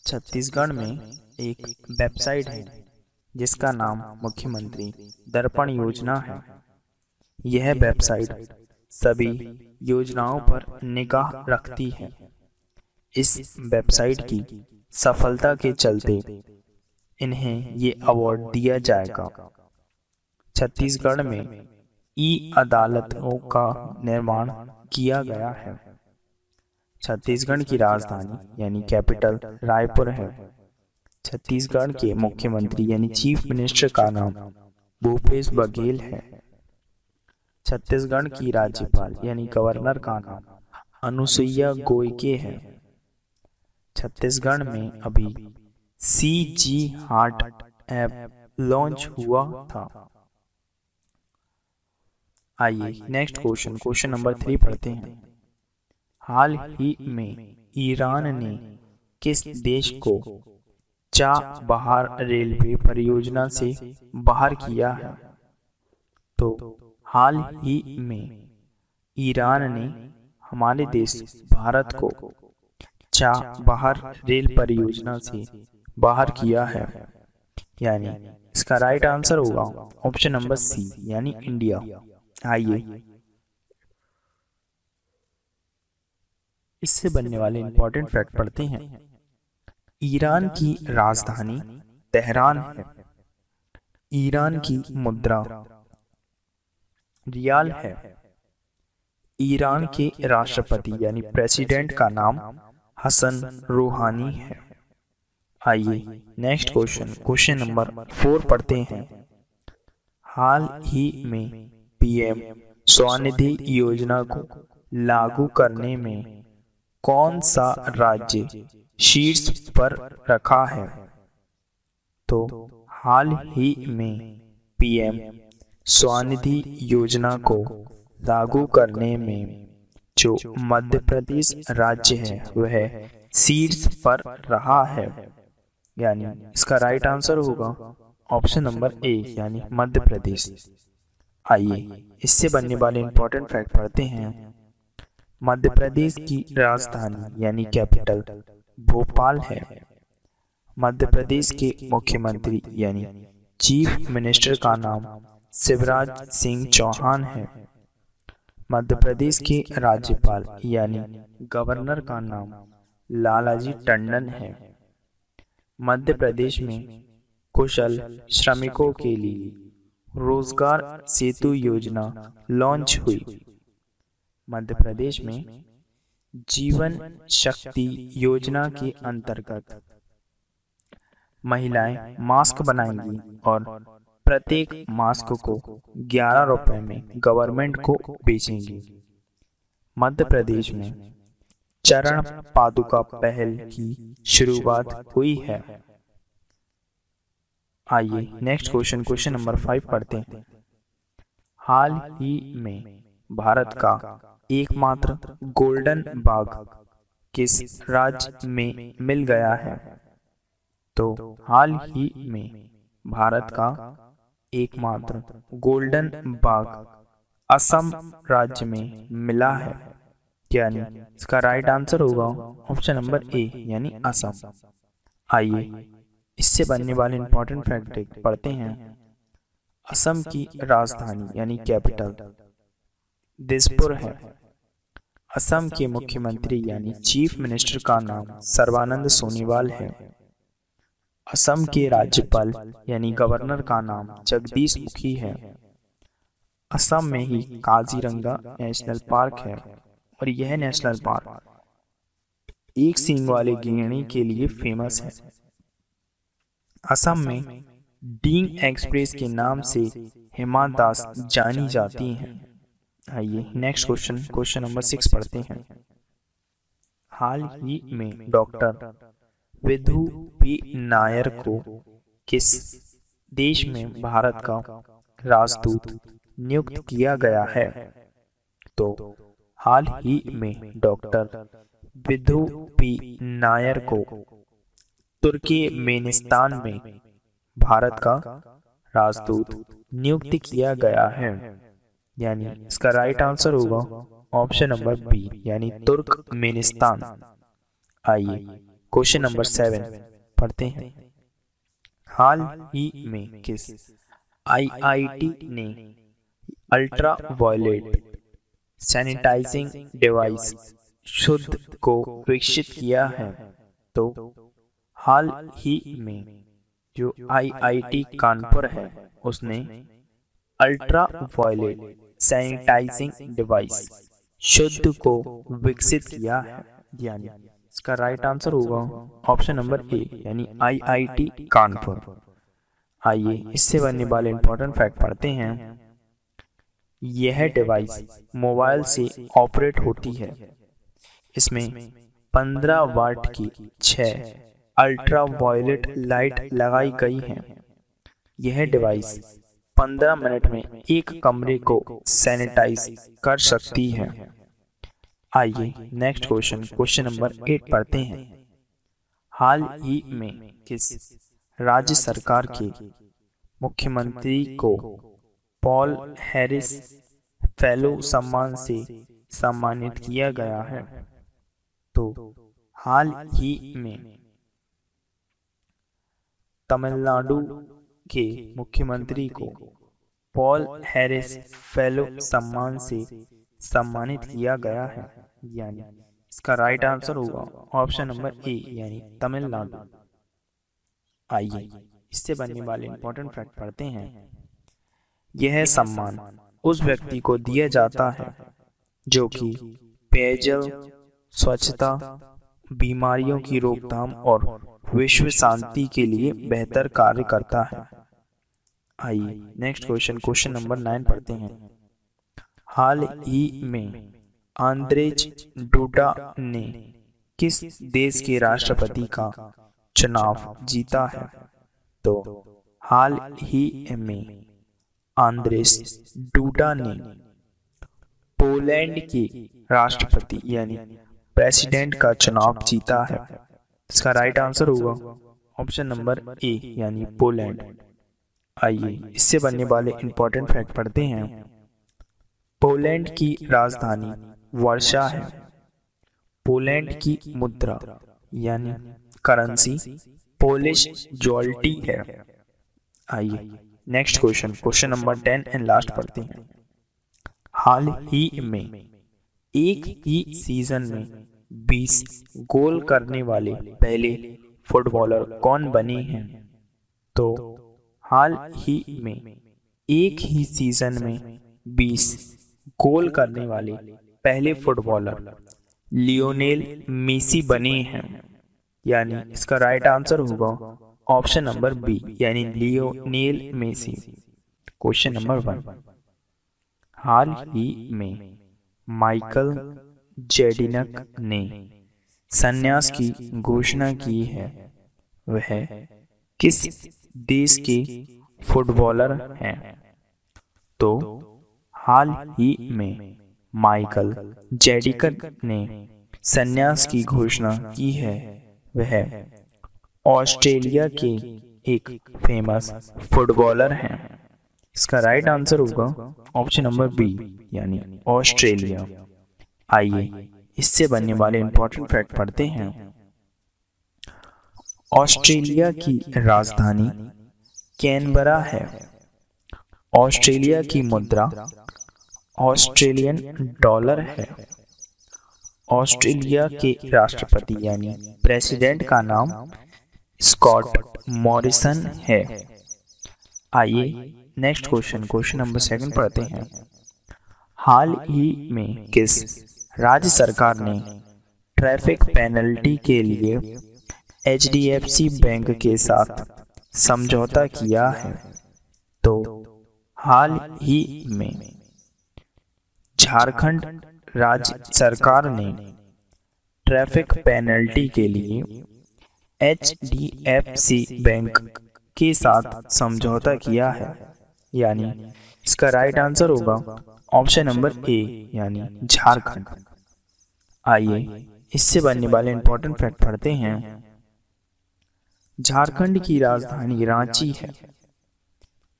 छत्तीसगढ़ में एक वेबसाइट है जिसका नाम मुख्यमंत्री दर्पण योजना है। यह वेबसाइट सभी योजनाओं पर निगाह रखती है। इस वेबसाइट की सफलता के चलते इन्हें ये अवार्ड दिया जाएगा। छत्तीसगढ़ में ई अदालतों का निर्माण किया गया है। छत्तीसगढ़ की राजधानी यानी कैपिटल रायपुर है। छत्तीसगढ़ के मुख्यमंत्री यानी चीफ मिनिस्टर का नाम भूपेश बघेल है। छत्तीसगढ़ की राज्यपाल यानी गवर्नर का नाम अनुसुईया गोइके है। छत्तीसगढ़ में अभी CG हार्ट ऐप लॉन्च हुआ था। आइए नेक्स्ट क्वेश्चन नंबर 3 पढ़ते हैं। हाल ही में ईरान ने किस देश को चाबहार रेलवे परियोजना से बाहर किया है? तो हाल ही में ईरान ने हमारे देश भारत को चाबहार रेल परियोजना से बाहर किया है, यानी इसका राइट आंसर होगा ऑप्शन नंबर सी, यानी इंडिया। आइए इससे बनने वाले इंपॉर्टेंट फैक्ट पढ़ते हैं। ईरान की राजधानी तेहरान है। ईरान की मुद्रा रियाल है। ईरान के राष्ट्रपति यानी प्रेसिडेंट का नाम हसन रूहानी है। आइए नेक्स्ट क्वेश्चन नंबर 4 पढ़ते हैं। हाल ही में पीएम स्वनिधि योजना को लागू करने में कौन सा राज्य शीर्ष पर रखा है? तो हाल ही में पीएम स्वनिधि योजना को लागू करने में जो मध्य प्रदेश राज्य है वह शीर्ष पर रहा है, यानी इसका राइट आंसर होगा ऑप्शन नंबर ए, यानी मध्य प्रदेश। आइए इससे बनने वाले इंपॉर्टेंट फैक्ट पढ़ते हैं। मध्य प्रदेश की राजधानी यानी कैपिटल भोपाल है। मध्य प्रदेश के मुख्यमंत्री यानी चीफ मिनिस्टर का नाम शिवराज सिंह चौहान है। मध्य प्रदेश के राज्यपाल यानी गवर्नर का नाम लालाजी टंडन है। मध्य प्रदेश में कुशल श्रमिकों के लिए रोजगार सेतु योजना लॉन्च हुई। मध्य प्रदेश में जीवन शक्ति योजना के अंतर्गत महिलाएं मास्क बनाएंगी और प्रत्येक मास्क को 11 रुपए में गवर्नमेंट को बेचेंगी। मध्य प्रदेश में चरण पादुका पहल की शुरुआत हुई है। आइए नेक्स्ट क्वेश्चन, क्वेश्चन नंबर 5 पढ़ते हैं। हाल ही में भारत का एकमात्र गोल्डन बाघ किस राज्य में मिल गया है? तो हाल ही में भारत का एकमात्र गोल्डन बाघ असम राज्य में मिला है, यानी इसका राइट आंसर होगा ऑप्शन नंबर ए यानी असम। आइए इससे बनने वाले इंपॉर्टेंट फैक्ट पढ़ते हैं। असम की राजधानी यानी कैपिटल दिसपुर है। असम के मुख्यमंत्री यानी चीफ मिनिस्टर का नाम सर्बानंद सोनोवाल है। असम के राज्यपाल यानी गवर्नर का नाम जगदीश मुखी है। असम में ही काजीरंगा नेशनल पार्क है और यह नेशनल पार्क एक सींग वाले गैंडे के लिए फेमस है। असम में डींग एक्सप्रेस के नाम से हिमा दास जानी जाती हैं। आइए नेक्स्ट क्वेश्चन, क्वेश्चन नंबर 6 पढ़ते हैं। हाल ही में डॉक्टर विधु पी नायर को किस देश में भारत का राजदूत नियुक्त किया गया है? तो हाल ही में डॉक्टर विधु पी नायर को तुर्कमेनिस्तान में भारत का राजदूत नियुक्त किया गया है, यानी इसका राइट आंसर होगा ऑप्शन नंबर बी यानी तुर्कमेनिस्तान। आइए क्वेश्चन नंबर 7 पढ़ते हैं। हाल ही में किस आईआईटी ने अल्ट्रा वायलेट सैनिटाइजिंग डिवाइस शुद्ध को विकसित किया है? तो हाल ही में जो आईआईटी कानपुर है उसने अल्ट्रा वायलेट सैनिटाइजिंग डिवाइस शुद्ध को विकसित किया है, यानी इसका राइट आंसर होगा ऑप्शन नंबर ए यानी आईआईटी कानपुर। आइए इससे बनने वाले इंपॉर्टेंट फैक्ट पढ़ते हैं। यह डिवाइस मोबाइल से ऑपरेट होती है। इसमें 15 वाट की 6 अल्ट्रा वायलेट लाइट लगाई गई है। यह डिवाइस 15 मिनट में एक कमरे को सैनिटाइज कर सकती है। आइए नेक्स्ट क्वेश्चन, क्वेश्चन नंबर 8 पढ़ते हैं। हाल ही में किस राज्य सरकार के मुख्यमंत्री को पॉल हैरिस फेलो सम्मान से सम्मानित किया गया है? तो हाल ही में तमिलनाडु के मुख्यमंत्री को पॉल हैरिस फेलो सम्मान से सम्मानित किया गया है, यानी इसका राइट आंसर होगा ऑप्शन नंबर ए यानी तमिलनाडु। आइए इससे बनने वाले इंपॉर्टेंट फैक्ट पढ़ते हैं। यह सम्मान उस व्यक्ति को दिया जाता है जो कि पेयजल, स्वच्छता, बीमारियों की रोकथाम और विश्व शांति के लिए बेहतर कार्य करता है। आइए नेक्स्ट क्वेश्चन, क्वेश्चन नंबर 9 पढ़ते हैं। हाल ही में आंद्रेज डूडा ने किस देश के राष्ट्रपति का चुनाव जीता है? तो हाल ही में आंद्रेज डूडा ने पोलैंड के राष्ट्रपति यानी प्रेसिडेंट का चुनाव जीता है। इसका राइट आंसर होगा ऑप्शन नंबर ए यानी पोलैंड। आइए इससे बनने वाले इंपॉर्टेंट फैक्ट पढ़ते हैं। पोलैंड की राजधानी वर्षा है। पोलैंड की मुद्रा यानी करेंसी पोलिश ज्वेल्टी है। आइए next question, question number 10 and last पढ़ते हैं। हाल ही में एक ही सीजन में 20 गोल करने वाले पहले फुटबॉलर कौन बने हैं? तो हाल ही में एक ही सीजन में 20 गोल करने वाले पहले फुटबॉलर लियोनेल मेसी बने हैं, यानी इसका राइट आंसर होगा ऑप्शन नंबर बी यानी लियोनेल मेसी। क्वेश्चन नंबर 1, हाल ही में माइकल जेडिनक ने संन्यास की घोषणा की है, वह किस देश के फुटबॉलर हैं? तो हाल ही में माइकल जेडिनक ने संन्यास की घोषणा की है, वह ऑस्ट्रेलिया के एक फेमस फुटबॉलर हैं। इसका राइट आंसर होगा ऑप्शन नंबर बी यानी ऑस्ट्रेलिया। आइए इससे बनने वाले इंपॉर्टेंट फैक्ट पढ़ते हैं। ऑस्ट्रेलिया की राजधानी कैनबरा है। ऑस्ट्रेलिया की मुद्रा ऑस्ट्रेलियन डॉलर है। ऑस्ट्रेलिया के राष्ट्रपति यानी प्रेसिडेंट का नाम स्कॉट मॉरिसन है। आइए नेक्स्ट क्वेश्चन नंबर 2 पढ़ते हैं। हाल ही में किस राज्य सरकार ने ट्रैफिक पेनल्टी के लिए HDFC बैंक के साथ समझौता किया है? तो हाल ही में झारखंड राज्य सरकार ने ट्रैफिक पेनल्टी के लिए HDFC बैंक के साथ समझौता किया है, यानी इसका राइट आंसर होगा ऑप्शन नंबर ए यानी झारखंड। आइए इससे बनने वाले इंपॉर्टेंट फैक्ट पढ़ते हैं। झारखंड की राजधानी रांची है।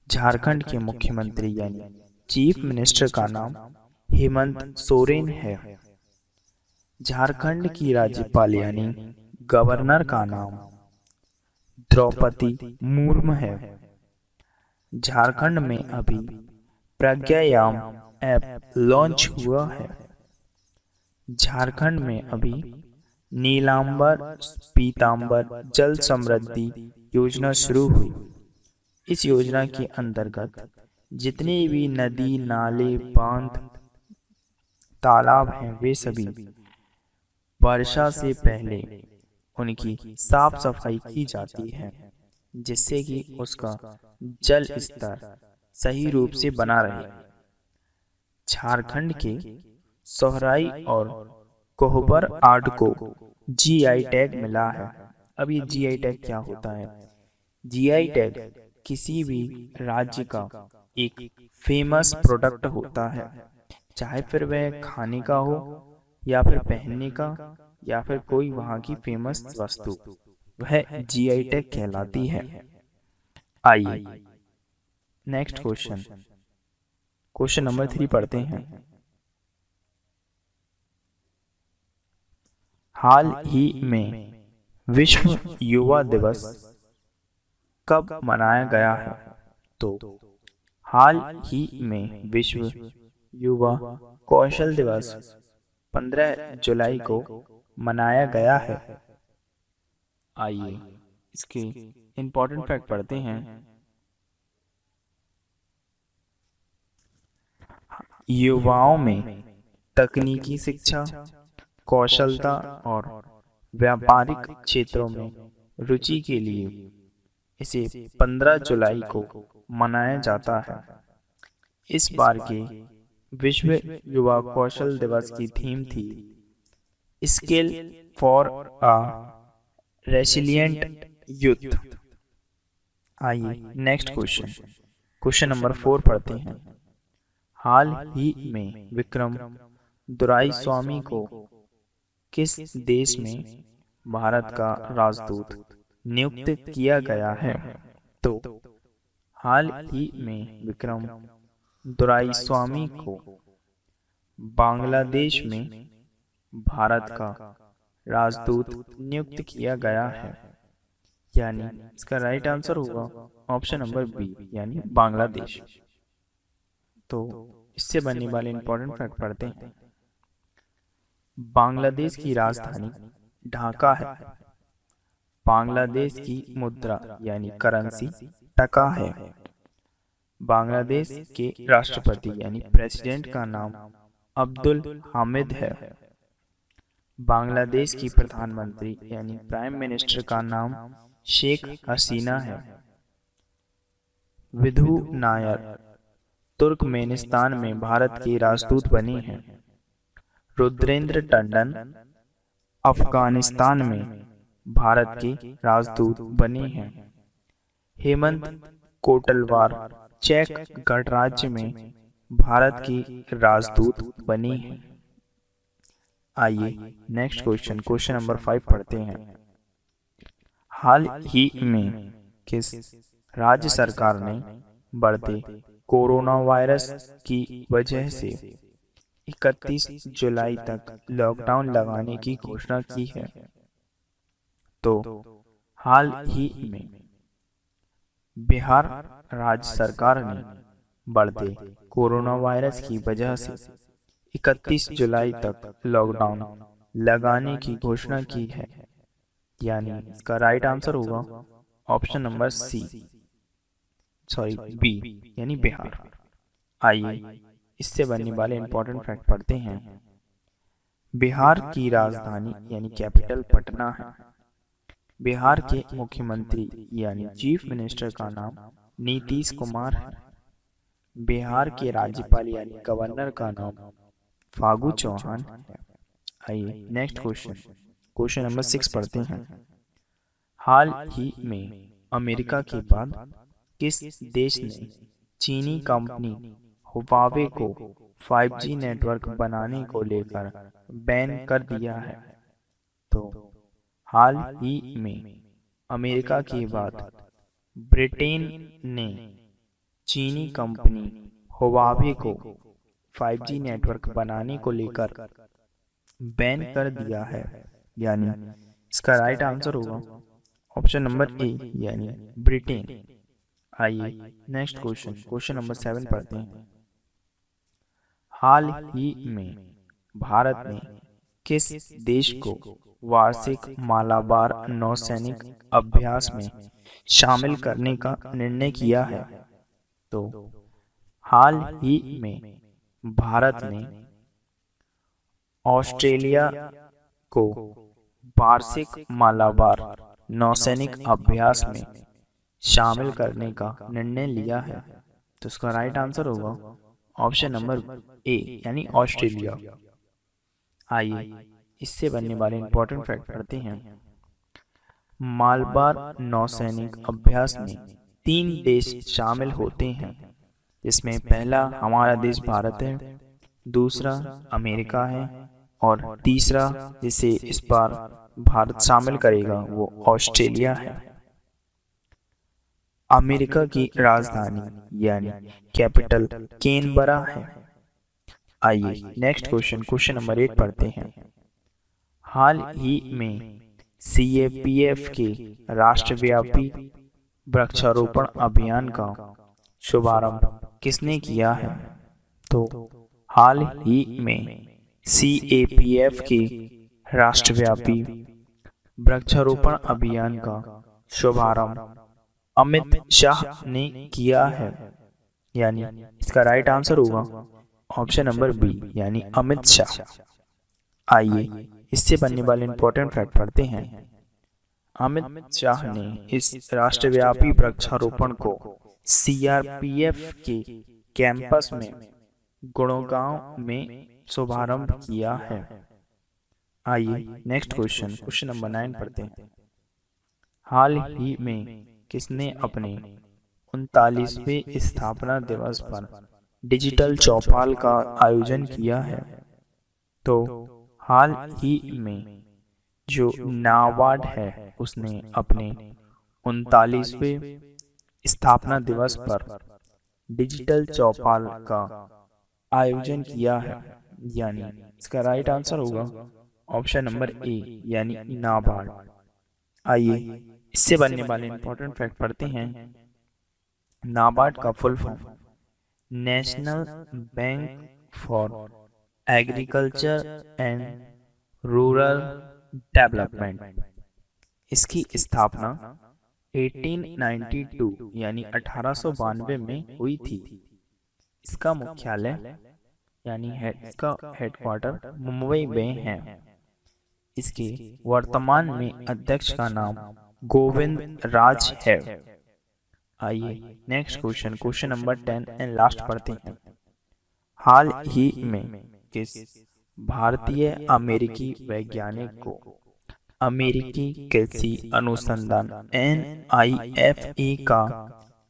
झारखंड के मुख्यमंत्री यानी चीफ मिनिस्टर का नाम हेमंत सोरेन है। झारखंड की राज्यपाल यानी गवर्नर का नाम द्रौपदी मुर्मू है। झारखंड में अभी प्रज्ञायाम ऐप लॉन्च हुआ है। झारखंड में अभी नीलांबर पीतांबर जल समृद्धि योजना शुरू हुई। इस योजना के अंतर्गत जितने भी नदी नाले बांध तालाब हैं वे सभी वर्षा से पहले उनकी साफ सफाई की जाती है, जिससे कि उसका जल स्तर सही रूप से बना रहे। झारखंड के सोहराई और कोहबर आर्ट को GI टैग मिला है। अब ये GI टैग क्या होता है? GI टैग किसी भी राज्य का एक फेमस प्रोडक्ट होता है, चाहे फिर वह खाने का हो या फिर पहनने का या फिर कोई वहां की फेमस वस्तु, वह GI टैग कहलाती है। आइए नेक्स्ट क्वेश्चन नंबर 3 पढ़ते हैं। हाल ही में विश्व युवा दिवस कब मनाया गया है? तो हाल ही में विश्व युवा कौशल दिवस 15 जुलाई को मनाया गया है। आइए इसके इंपॉर्टेंट फैक्ट पढ़ते हैं। युवाओं में तकनीकी शिक्षा, कौशलता और व्यापारिक क्षेत्रों में रुचि के लिए इसे 15 जुलाई को मनाया जाता है। इस बार के विश्व युवा कौशल दिवस की थीम थी स्किल फॉर अ रेसिलिएंट यूथ। आइए नेक्स्ट क्वेश्चन नंबर 4 पढ़ते हैं। हाल ही में विक्रम दोराईस्वामी को किस देश में भारत का राजदूत नियुक्त किया गया है? तो हाल ही में विक्रम दोराईस्वामी को बांग्लादेश में भारत का राजदूत नियुक्त किया गया है, यानी इसका राइट आंसर होगा ऑप्शन नंबर बी यानी बांग्लादेश। तो इससे बनने वाले इंपॉर्टेंट फैक्ट पढ़ते हैं। बांग्लादेश की राजधानी ढाका है। बांग्लादेश की मुद्रा यानी करेंसी टका है। बांग्लादेश के राष्ट्रपति यानी प्रेसिडेंट का नाम अब्दुल हामिद है। बांग्लादेश की प्रधानमंत्री यानी प्राइम मिनिस्टर का नाम शेख हसीना है। विधु नायर तुर्कमेनिस्तान में भारत की राजदूत बनी हैं। रुद्रेंद्र टंडन अफगानिस्तान में भारत की राजदूत बनी हैं। हेमंत कोटलवार चेक गणराज्य में भारत की राजदूत बनी है। आइए नेक्स्ट क्वेश्चन, क्वेश्चन नंबर 5 पढ़ते हैं। हाल ही में किस राज्य सरकार ने बढ़ते कोरोना वायरस की वजह से 31 जुलाई तक लॉकडाउन लगाने की घोषणा की है? तो हाल ही में बिहार राज्य सरकार ने बढ़ते कोरोना वायरस की वजह से 31 जुलाई तक लॉकडाउन लगाने की घोषणा की है, यानी इसका राइट आंसर होगा ऑप्शन नंबर बी यानी बिहार। आइए इससे बनने वाले इंपॉर्टेंट फैक्ट पढ़ते हैं। बिहार की राजधानी यानी कैपिटल पटना है। बिहार के मुख्यमंत्री यानी चीफ मिनिस्टर का नाम नीतीश कुमार है। बिहार के राज्यपाल यानी गवर्नर का नाम फागू चौहान है। आइए नेक्स्ट क्वेश्चन, क्वेश्चन नंबर 6 पढ़ते हैं। हाल ही में अमेरिका के बाद किस देश ने चीनी कंपनी हुवावे को 5G नेटवर्क बनाने को लेकर बैन कर दिया है? तो हाल ही में अमेरिका के बाद ब्रिटेन ने चीनी कंपनी हुवावे को 5G नेटवर्क बनाने को लेकर बैन कर दिया है, यानी इसका राइट आंसर होगा ऑप्शन नंबर ए यानी ब्रिटेन। आइए नेक्स्ट क्वेश्चन, क्वेश्चन नंबर 7 पढ़ते हैं। हाल ही में भारत ने किस देश को वार्षिक मालाबार नौसैनिक अभ्यास में शामिल करने का निर्णय किया है? तो हाल ही में भारत ने ऑस्ट्रेलिया को वार्षिक मालाबार नौसैनिक अभ्यास में शामिल करने का निर्णय लिया है। तो इसका राइट आंसर होगा ऑप्शन नंबर ए यानी ऑस्ट्रेलिया। आइए इससे बनने वाले इंपॉर्टेंट फैक्ट पढ़ते हैं। मालाबार नौसैनिक अभ्यास में 3 देश शामिल होते हैं, जिसमें पहला हमारा देश भारत है, दूसरा अमेरिका है और तीसरा जिसे इस बार भारत शामिल करेगा वो ऑस्ट्रेलिया है। अमेरिका की राजधानी यानी कैपिटल कैनबरा है। आइए नेक्स्ट क्वेश्चन, क्वेश्चन नंबर 8 पढ़ते हैं। हाल ही में CAPF के राष्ट्रव्यापी वृक्षारोपण अभियान का शुभारंभ किसने किया है? तो हाल ही में CAPF के राष्ट्रव्यापी वृक्षारोपण अभियान का शुभारंभ अमित शाह ने किया है, यानी इसका राइट आंसर होगा ऑप्शन नंबर बी यानी अमित शाह। आइए इससे बनने वाले इंपॉर्टेंट फैक्ट पढ़ते हैं। अमित शाह ने इस राष्ट्रव्यापी वृक्षारोपण को CRPF के कैंपस में गुड़गांव में शुभारंभ किया है। आइए नेक्स्ट क्वेश्चन, क्वेश्चन नंबर 9 पढ़ते हैं। हाल ही में किसने अपने 39वें स्थापना दिवस पर डिजिटल चौपाल का आयोजन किया है? तो हाल ही में जो नाबार्ड है उसने अपने 39वें स्थापना दिवस पर डिजिटल चौपाल का आयोजन किया है, यानी इसका राइट आंसर होगा ऑप्शन नंबर ए यानी नाबार्ड। आइए इससे बनने वाले इंपॉर्टेंट फैक्ट पढ़ते हैं। नाबार्ड का full form national bank for agriculture and rural development. इसकी स्थापना 1892 यानी 1892 में हुई थी। इसका मुख्यालय यानी इसका हेडक्वार्टर मुंबई में है। इसके वर्तमान में अध्यक्ष का नाम गोविंद राज है। आइए next question, question number 10 and last पढ़ते हैं। हाल ही में किस भारतीय अमेरिकी वैज्ञानिक को अमेरिकी कृषि अनुसंधान NIFA का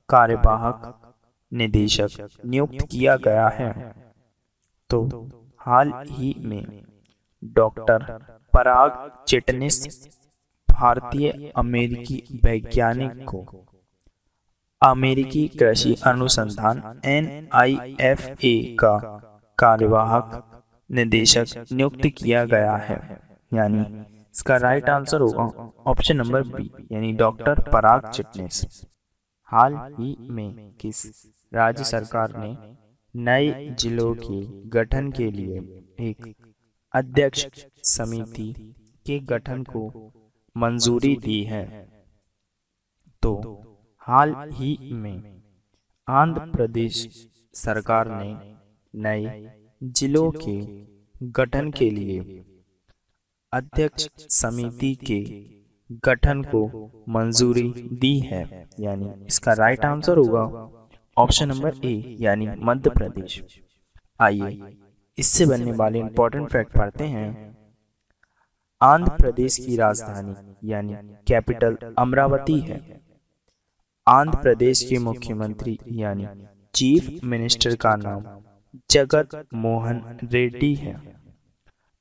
कार्यवाहक निदेशक नियुक्त किया गया है? तो हाल ही में डॉक्टर पराग चिटनिस भारतीय अमेरिकी वैज्ञानिक को अमेरिकी कृषि अनुसंधान NIFA का कार्यवाहक निदेशक नियुक्त किया गया है, यानी इसका राइट आंसर होगा ऑप्शन नंबर बी, यानी डॉक्टर पराग चिटनिस। हाल ही में किस राज्य सरकार ने नए जिलों के गठन के लिए एक अध्यक्ष समिति के गठन को मंजूरी दी है? तो हाल ही में आंध्र प्रदेश सरकार ने नए जिलों के गठन के लिए अध्यक्ष समिति के गठन को मंजूरी दी है, यानी इसका राइट आंसर होगा ऑप्शन नंबर ए, यानी मध्य प्रदेश। आइए इससे बनने वाले इंपॉर्टेंट फैक्ट पढ़ते हैं। आंध्र प्रदेश की राजधानी यानी कैपिटल अमरावती है। आंध्र प्रदेश के मुख्यमंत्री यानी चीफ मिनिस्टर का नाम जगत मोहन रेड्डी है।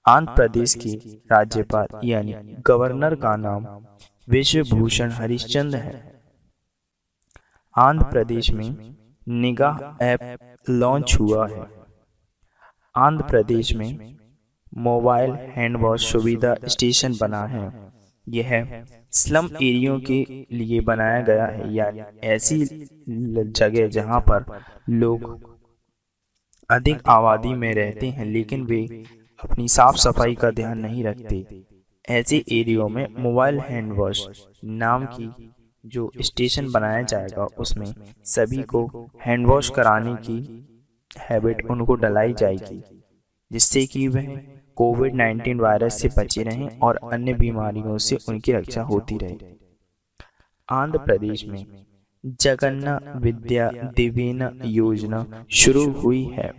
आंध्र प्रदेश के राज्यपाल यानी गवर्नर का नाम विश्वभूषण हरिश्चंद्र है। आंध्र प्रदेश में निगाह ऐप लॉन्च हुआ है। आंध्र प्रदेश में मोबाइल हैंड वॉश सुविधा स्टेशन बना है। यह स्लम एरियो के लिए बनाया गया है, यानी ऐसी जगह जहां पर लोग अधिक आबादी में रहते हैं लेकिन वे अपनी साफ सफाई का ध्यान नहीं रखते। ऐसे एरियो में मोबाइल हैंड वॉश नाम की जो स्टेशन बनाया जाएगा उसमें सभी को हैंड वॉश कराने की हैबिट उनको डलाई जाएगी, जिससे कि वह कोविड-19 वायरस से बचे रहें और अन्य बीमारियों से उनकी रक्षा होती रहे। आंध्र प्रदेश में जगन्ना विद्या दिवेना योजना शुरू हुई है।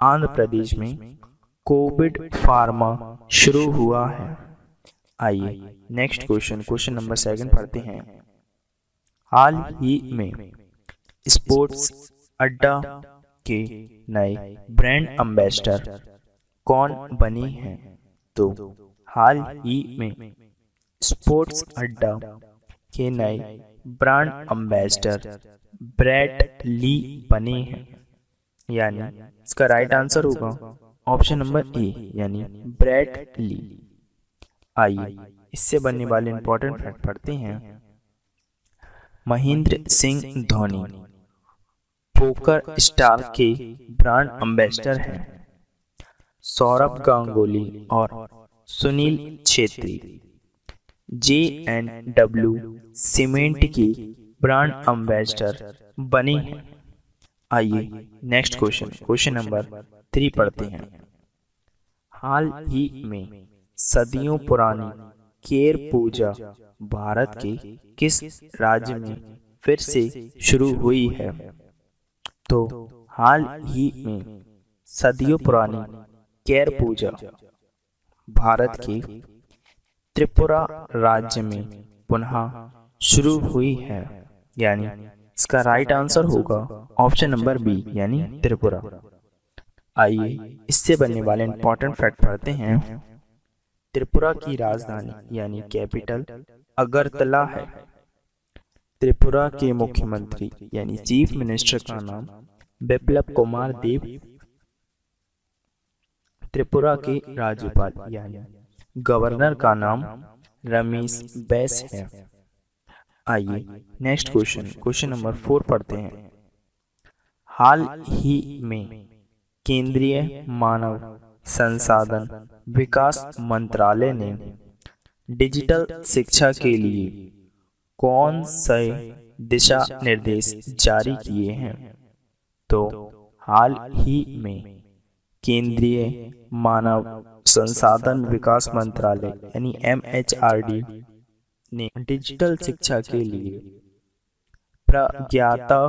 आंध्र प्रदेश में कोविड फार्मा शुरू हुआ है। आइए नेक्स्ट क्वेश्चन, क्वेश्चन नंबर 7 पढ़ते हैं। हाल ही में स्पोर्ट्स अड्डा के नए ब्रांड एम्बेसडर कौन बने हैं? तो हाल ही में स्पोर्ट्स अड्डा के नए ब्रांड एम्बेसडर ब्रैट ली बने हैं, यानी इसका राइट आंसर होगा ऑप्शन नंबर ए, यानी ब्रैट ली। आइए इससे बनने वाले इंपॉर्टेंट फैक्ट पढ़ते हैं। महेंद्र सिंह धोनी पोकर स्टार के ब्रांड एम्बेसडर हैं। सौरभ गांगुली और सुनील छेत्री J&W सीमेंट की ब्रांड एम्बेसडर बने हैं। आइए नेक्स्ट क्वेश्चन, क्वेश्चन नंबर 3 पढ़ते हैं। हाल ही में सदियों पुरानी केर पूजा भारत के किस राज्य में फिर से शुरू हुई है? तो हाल ही में सदियों पुरानी केर पूजा भारत के त्रिपुरा राज्य में पुनः शुरू हुई है, यानी इसका राइट आंसर होगा ऑप्शन नंबर बी, यानी त्रिपुरा। आइए इससे बनने वाले इंपॉर्टेंट फैक्ट पढ़ते हैं। त्रिपुरा की राजधानी यानी कैपिटल अगरतला है। त्रिपुरा के मुख्यमंत्री यानी चीफ मिनिस्टर का नाम बिप्लब कुमार देव। त्रिपुरा के राज्यपाल यानी गवर्नर का नाम रमेश बैस है। आइए नेक्स्ट क्वेश्चन, क्वेश्चन नंबर 4 पढ़ते हैं। हाल ही में केंद्रीय मानव संसाधन विकास मंत्रालय ने डिजिटल शिक्षा के लिए कौन से दिशा निर्देश जारी किए हैं? तो हाल ही में केंद्रीय मानव संसाधन विकास मंत्रालय यानी MHRD ने डिजिटल शिक्षा के लिए प्रज्ञाता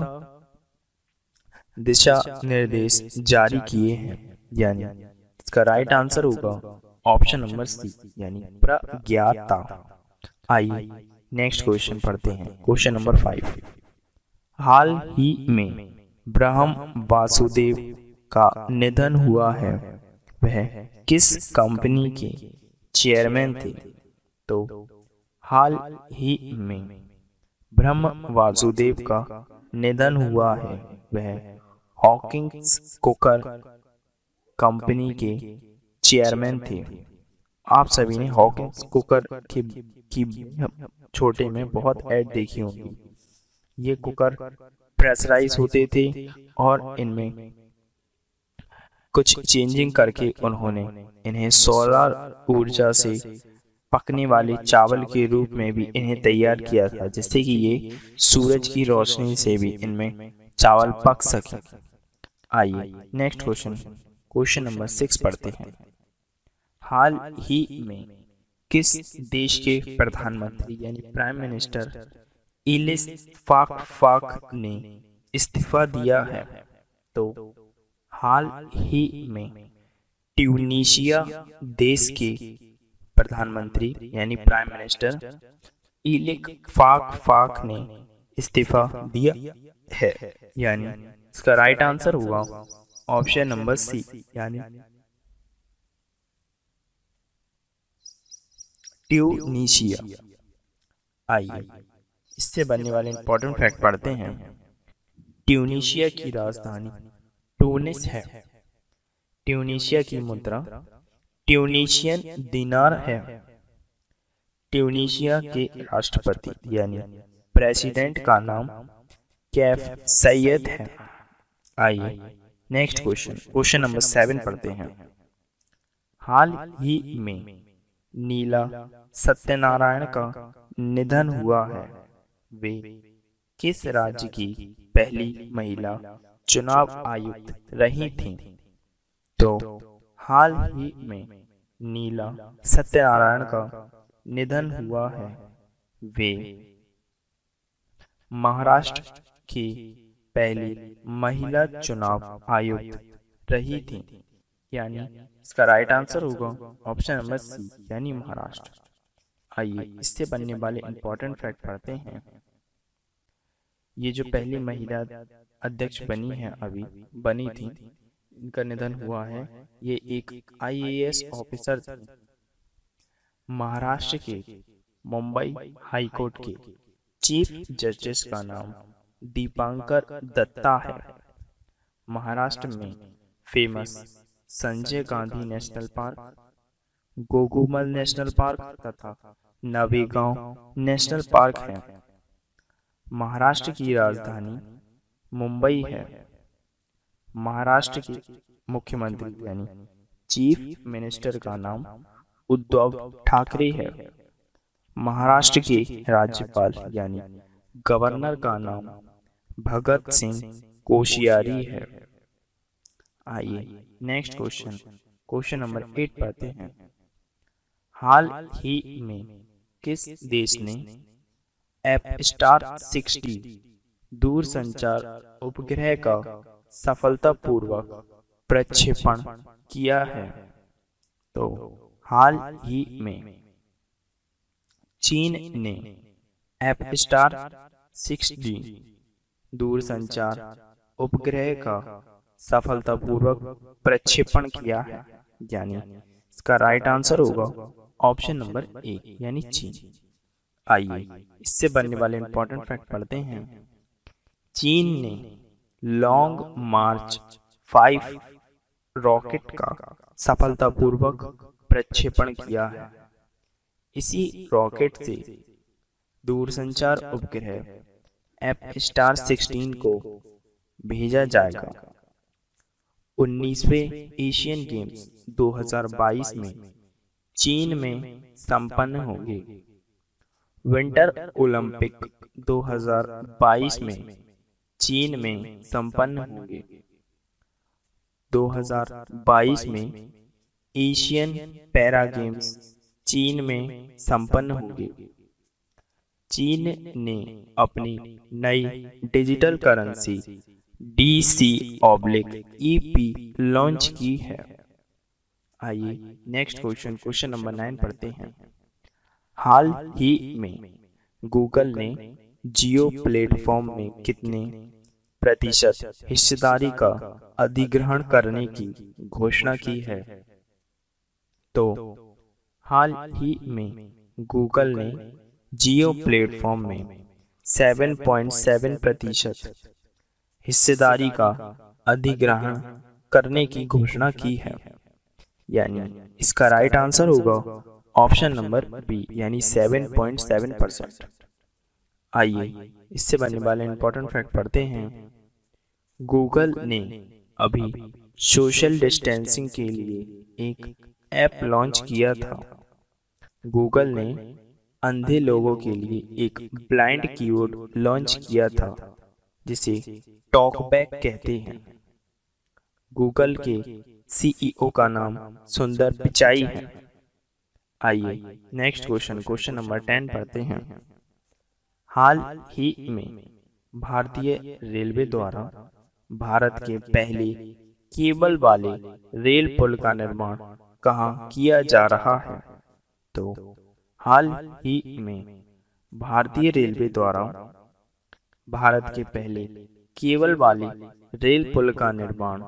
दिशा निर्देश जारी किए हैं? यानी इसका राइट आंसर होगा ऑप्शन नंबर सी, यानी प्रज्ञाता। आइए नेक्स्ट क्वेश्चन पढ़ते हैं। क्वेश्चन नंबर 5, हाल ही में ब्रह्म वासुदेव का निधन हुआ है, वह किस कंपनी के चेयरमैन थे? तो हाल ही में ब्रह्म वासुदेव का निधन हुआ है, वह हॉकिंस कुकर कंपनी के चेयरमैन थे। आप सभी ने हॉकिंस कुकर की छोटे में बहुत ऐड देखी होंगी। ये कुकर प्रेशराइज होते थे और इनमें कुछ चेंजिंग करके उन्होंने इन्हें सोलर ऊर्जा से पकने वाले चावल के रूप में भी इन्हें तैयार किया था, जिससे कि ये सूरज की रोशनी से भी इनमें चावल पक सके। आइए नेक्स्ट क्वेश्चन, क्वेश्चन नंबर 6 पढ़ते हैं। हाल ही में किस देश के प्रधानमंत्री यानी प्राइम मिनिस्टर इलिस फाक ने इस्तीफा दिया है? तो हाल ही में ट्यूनीशिया देश के प्रधानमंत्री यानी प्राइम मिनिस्टर इलिक फाक ने इस्तीफा दिया है, यानी इसका राइट आंसर हुआ ऑप्शन नंबर सी, यानी ट्यूनीशिया। आइए इससे बनने वाले इंपॉर्टेंट फैक्ट पढ़ते हैं। ट्यूनीशिया की राजधानी टूनिस है। ट्यूनीशिया की मुद्रा ट्यूनीशियन दिनार है। ट्यूनीशिया के राष्ट्रपति यानी प्रेसिडेंट का नाम कैफ सैयद है। आइए नेक्स्ट क्वेश्चन, क्वेश्चन नंबर 7 पढ़ते हैं। हाल ही में नीला सत्यनारायण का निधन हुआ है, वे किस राज्य की पहली महिला चुनाव आयुक्त रही थीं? तो हाल ही में नीला सत्यनारायण का निधन हुआ है, वे महाराष्ट्र की पहली महिला चुनाव आयुक्त रही थीं, यानी इसका राइट आंसर होगा ऑप्शन नंबर सी, यानी महाराष्ट्र। आइए इससे बनने वाले इंपॉर्टेंट फैक्ट पढ़ते हैं। ये जो पहली महिला अध्यक्ष बनी है, अभी बनी थी, इनका निधन हुआ है। ये एक IAS ऑफिसर थे। महाराष्ट्र के मुंबई हाई कोर्ट के चीफ जस्टिस का नाम दीपांकर दत्ता है। महाराष्ट्र में famous Sanjay Gandhi national park, Gugamal national park तथा नवेगांव नेशनल पार्क है। महाराष्ट्र की राजधानी मुंबई है। महाराष्ट्र के मुख्यमंत्री यानी चीफ मिनिस्टर का नाम उद्धव ठाकरे है। महाराष्ट्र के राज्यपाल यानी गवर्नर का नाम भगत सिंह कोश्यारी है। आइए नेक्स्ट क्वेश्चन, क्वेश्चन नंबर 8 पढ़ते हैं। हाल ही में किस देश ने एपस्टार 60 दूरसंचार उपग्रह का सफलतापूर्वक प्रक्षेपण किया है? तो हाल ही में चीन ने एपस्टार 60 दूरसंचार उपग्रह का सफलतापूर्वक प्रक्षेपण किया है, यानी इसका राइट आंसर होगा ऑप्शन नंबर ए, यानी चीन। आइए इससे बनने वाले इंपॉर्टेंट फैक्ट पढ़ते हैं। चीन ने लॉन्ग मार्च 5 रॉकेट का सफलतापूर्वक प्रक्षेपण किया है। इसी रॉकेट से दूरसंचार उपग्रह एपस्टार 16 को भेजा जाएगा। 19वें एशियन गेम्स 2022 में चीन में संपन्न होंगे। विंटर ओलंपिक 2022 में चीन में संपन्न होंगे। 2022 में एशियन पैरा गेम्स चीन में संपन्न होंगे। चीन ने अपनी नई डिजिटल करेंसी DC/EP लॉन्च की है। आइए नेक्स्ट क्वेश्चन नंबर 9 पढ़ते हैं। हाल ही में गूगल ने जियो प्लेटफॉर्म में कितने प्रतिशत हिस्सेदारी का अधिग्रहण करने की घोषणा की है? तो हाल ही में गूगल ने जियो प्लेटफॉर्म में 7.7% हिस्सेदारी का अधिग्रहण करने की घोषणा की है। यानी इसका राइट आंसर होगा ऑप्शन नंबर बी, यानी 7.7%। आइए इससे बनने वाले इंपॉर्टेंट फैक्ट पढ़ते हैं। गूगल ने अभी सोशल डिस्टेंसिंग के लिए एक ऐप लॉन्च किया था। गूगल ने अंधे लोगों के लिए एक ब्लाइंड कीबोर्ड लॉन्च किया था जिसे टॉकबैक कहते हैं। गूगल के CEO का नाम सुंदर पिचाई है। आइए नेक्स्ट क्वेश्चन नंबर 10 पढ़ते हैं। हाल ही में भारतीय रेलवे द्वारा भारत के पहले केबल वाले रेल पुल का निर्माण कहाँ किया जा रहा है? तो हाल ही में भारतीय रेलवे द्वारा भारत के पहले केबल वाले रेल पुल का निर्माण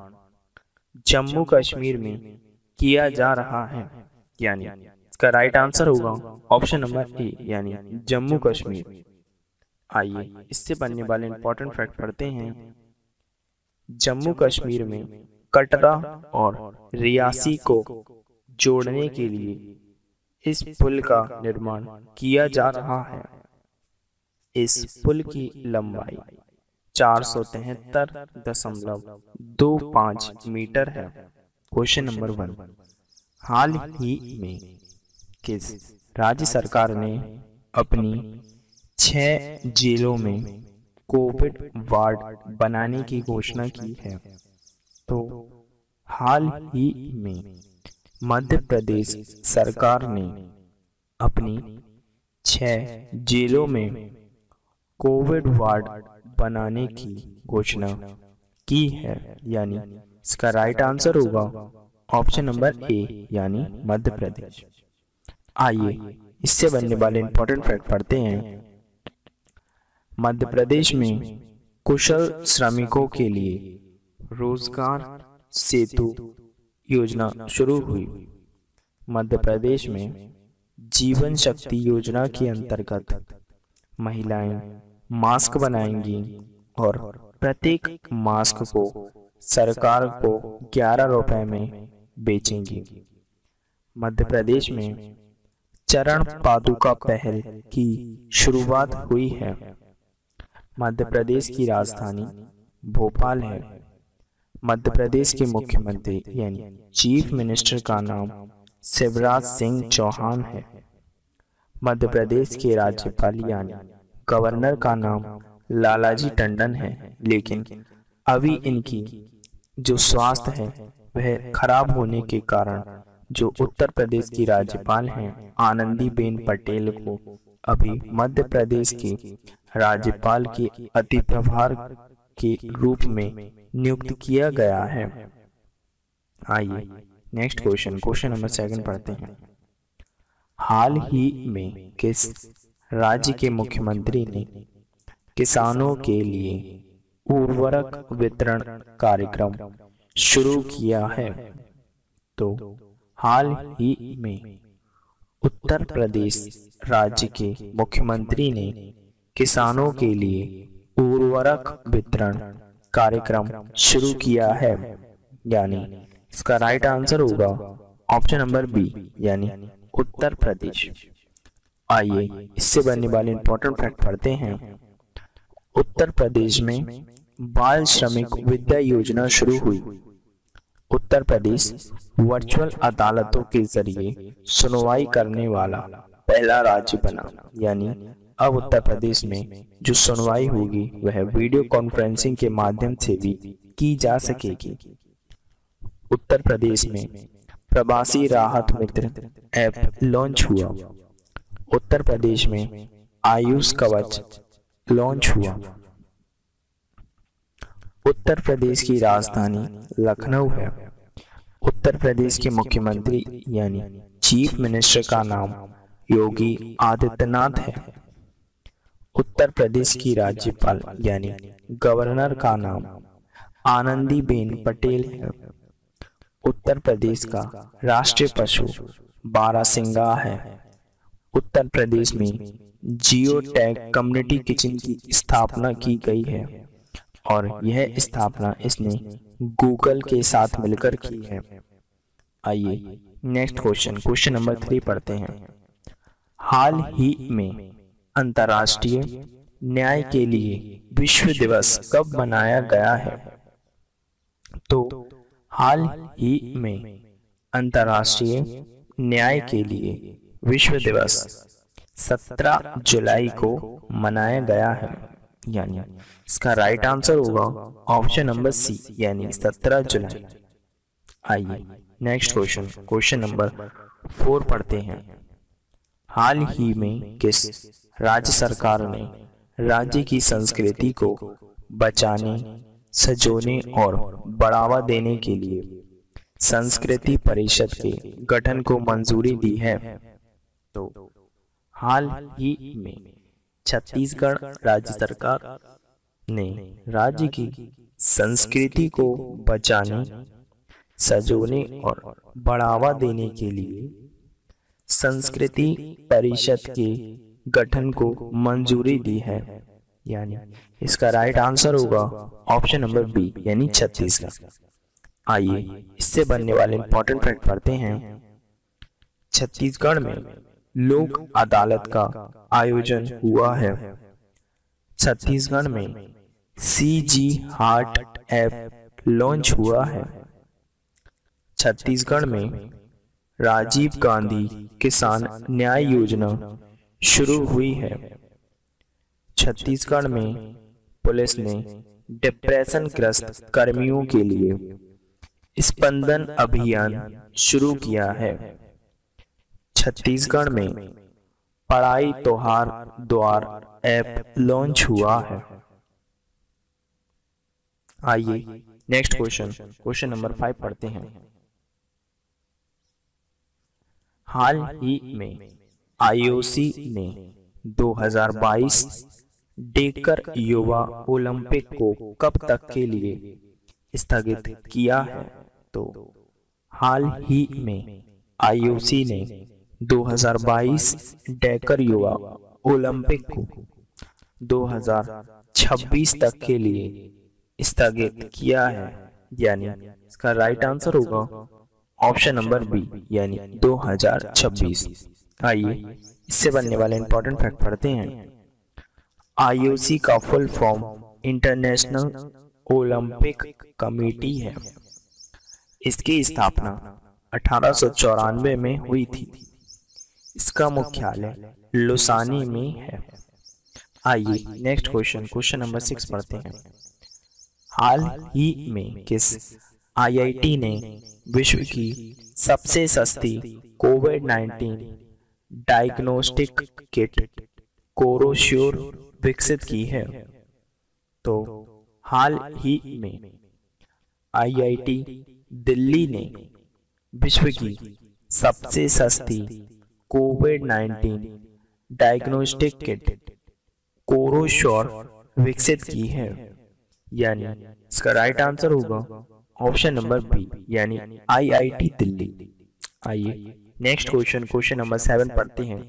जम्मू कश्मीर में किया जा रहा है। यानी इसका राइट आंसर होगा ऑप्शन नंबर ए, यानी जम्मू कश्मीर। आइए इससे बनने वाले इंपॉर्टेंट फैक्ट पढ़ते हैं। जम्मू कश्मीर में कटरा और रियासी को जोड़ने के लिए इस पुल का निर्माण किया जा रहा है। इस पुल की लंबाई 473.25 मीटर है। क्वेश्चन नंबर 1, हाल ही में किस राज्य सरकार ने अपनी 6 जेलों में कोविड वार्ड बनाने की घोषणा की है? तो हाल ही में मध्य प्रदेश सरकार ने अपनी 6 जेलों में कोविड वार्ड बनाने की घोषणा की है। यानी इसका राइट आंसर होगा ऑप्शन नंबर ए, यानी मध्य प्रदेश। आइए इससे बनने वाले इंपॉर्टेंट फैक्ट पढ़ते हैं। मध्य प्रदेश में कुशल श्रमिकों के लिए रोजगार सेतु योजना शुरू हुई। मध्य प्रदेश में जीवन शक्ति योजना के अंतर्गत महिलाएं मास्क बनाएंगी और प्रत्येक मास्क को सरकार को 11 रुपए में बेचेंगी। मध्य प्रदेश में चरण पादुका पहल की शुरुआत हुई है। मध्य प्रदेश की राजधानी भोपाल है। मध्य प्रदेश के मुख्यमंत्री यानी चीफ मिनिस्टर का नाम शिवराज सिंह चौहान है। मध्य प्रदेश के राज्यपाल यानी गवर्नर का नाम लालाजी टंडन है, लेकिन अभी इनकी जो स्वास्थ्य है वह खराब होने के कारण जो उत्तर प्रदेश की राज्यपाल हैं आनंदीबेन पटेल को अभी मध्य प्रदेश के राज्यपाल के अतिप्रभार के रूप में नियुक्त किया गया है। आइए नेक्स्ट क्वेश्चन नंबर 7 पढ़ते हैं। हाल ही में किस राज्य के मुख्यमंत्री ने किसानों के लिए उर्वरक वितरण कार्यक्रम शुरू किया है? तो हाल ही में उत्तर प्रदेश राज्य के मुख्यमंत्री ने किसानों के लिए उर्वरक वितरण कार्यक्रम शुरू किया है। यानी इसका राइट आंसर होगा ऑप्शन नंबर बी, यानी उत्तर प्रदेश। आइए इससे बनने वाले इंपॉर्टेंट फैक्ट पढ़ते हैं। उत्तर प्रदेश में बाल श्रमिक विद्या योजना शुरू हुई। उत्तर प्रदेश वर्चुअल अदालतों के जरिए सुनवाई करने वाला पहला राज्य बना। यानी अब उत्तर प्रदेश में जो सुनवाई होगी वह वीडियो कॉन्फ्रेंसिंग के माध्यम से भी की जा सकेगी। उत्तर प्रदेश में प्रवासी राहत मित्र ऐप लॉन्च हुआ। उत्तर प्रदेश में आयुष कवच लॉन्च हुआ? उत्तर प्रदेश की राजधानी लखनऊ है। उत्तर प्रदेश के मुख्यमंत्री यानी चीफ मिनिस्टर का नाम योगी आदित्यनाथ है। उत्तर प्रदेश की राज्यपाल यानी गवर्नर का नाम आनंदीबेन पटेल है। उत्तर प्रदेश का राष्ट्रीय पशु बारहसिंगा है। उत्तर प्रदेश में जियो टैग कम्युनिटी किचन की स्थापना की गई है और यह स्थापना इसने गूगल के साथ मिलकर की है। आइए नेक्स्ट क्वेश्चन नंबर 3 पढ़ते हैं। हाल ही में अंतर्राष्ट्रीय न्याय के लिए विश्व दिवस कब मनाया गया है? तो हाल ही में अंतर्राष्ट्रीय न्याय के लिए विश्व दिवस 17 जुलाई को मनाया गया है, यानी इसका राइट आंसर होगा ऑप्शन नंबर सी, यानी 17 जुलाई। आइए नेक्स्ट क्वेश्चन नंबर 4 पढ़ते हैं। हाल ही में किस राज्य सरकार ने राज्य की संस्कृति को बचाने, सजोने और बढ़ावा देने के लिए संस्कृति परिषद के गठन को मंजूरी दी है? तो हाल ही में छत्तीसगढ़ राज्य सरकार ने राज्य की संस्कृति को बचाने, सजोने और बढ़ावा देने के लिए संस्कृति परिषद के गठन को मंजूरी दी है, यानी इसका राइट आंसर होगा ऑप्शन नंबर बी, यानी छत्तीसगढ़। आइए इससे बनने वाले इंपॉर्टेंट फैक्ट पढ़ते हैं। छत्तीसगढ़ में लोक अदालत का आयोजन हुआ है। छत्तीसगढ़ में सीजी हार्ट ऐप लॉन्च हुआ है। छत्तीसगढ़ में राजीव गांधी किसान न्याय योजना शुरू हुई है। छत्तीसगढ़ में पुलिस ने डिप्रेशन ग्रस्त कर्मियों के लिए स्पंदन अभियान शुरू किया है। छत्तीसगढ़ में पढ़ाई त्योहार द्वार ऐप लॉन्च हुआ है। आइए नेक्स्ट क्वेश्चन नंबर 5 पढ़ते हैं। हाल ही में आईओसी ने 2022 डेकर युवा ओलंपिक को कब तक के लिए स्थगित किया है? तो हाल ही में आईओसी ने 2022 डेकर युवा ओलंपिक को 2026 तक के लिए स्थगित किया है, यानी इसका राइट आंसर होगा ऑप्शन नंबर बी, यानी 2026। आइए इससे बनने वाले इंपॉर्टेंट फैक्ट पढ़ते हैं। आईओसी का full form international Olympic committee है। इसकी स्थापना 1894 में हुई थी। इसका मुख्यालय लुसानी में है। आइए नेक्स्ट क्वेश्चन नंबर 6 पढ़ते हैं। हाल ही में किस आईआईटी ने विश्व की सबसे सस्ती कोविड-19 डायग्नोस्टिक किट कोरोश्योर विकसित की है? तो हाल ही में आईआईटी दिल्ली ने विश्व की सबसे सस्ती कोविड-19 डायग्नोस्टिक किट कोरोश्योर विकसित की है, यानी इसका राइट आंसर होगा ऑप्शन नंबर बी, यानी आईआईटी दिल्ली। आइए नेक्स्ट क्वेश्चन नंबर 7 पढ़ते हैं।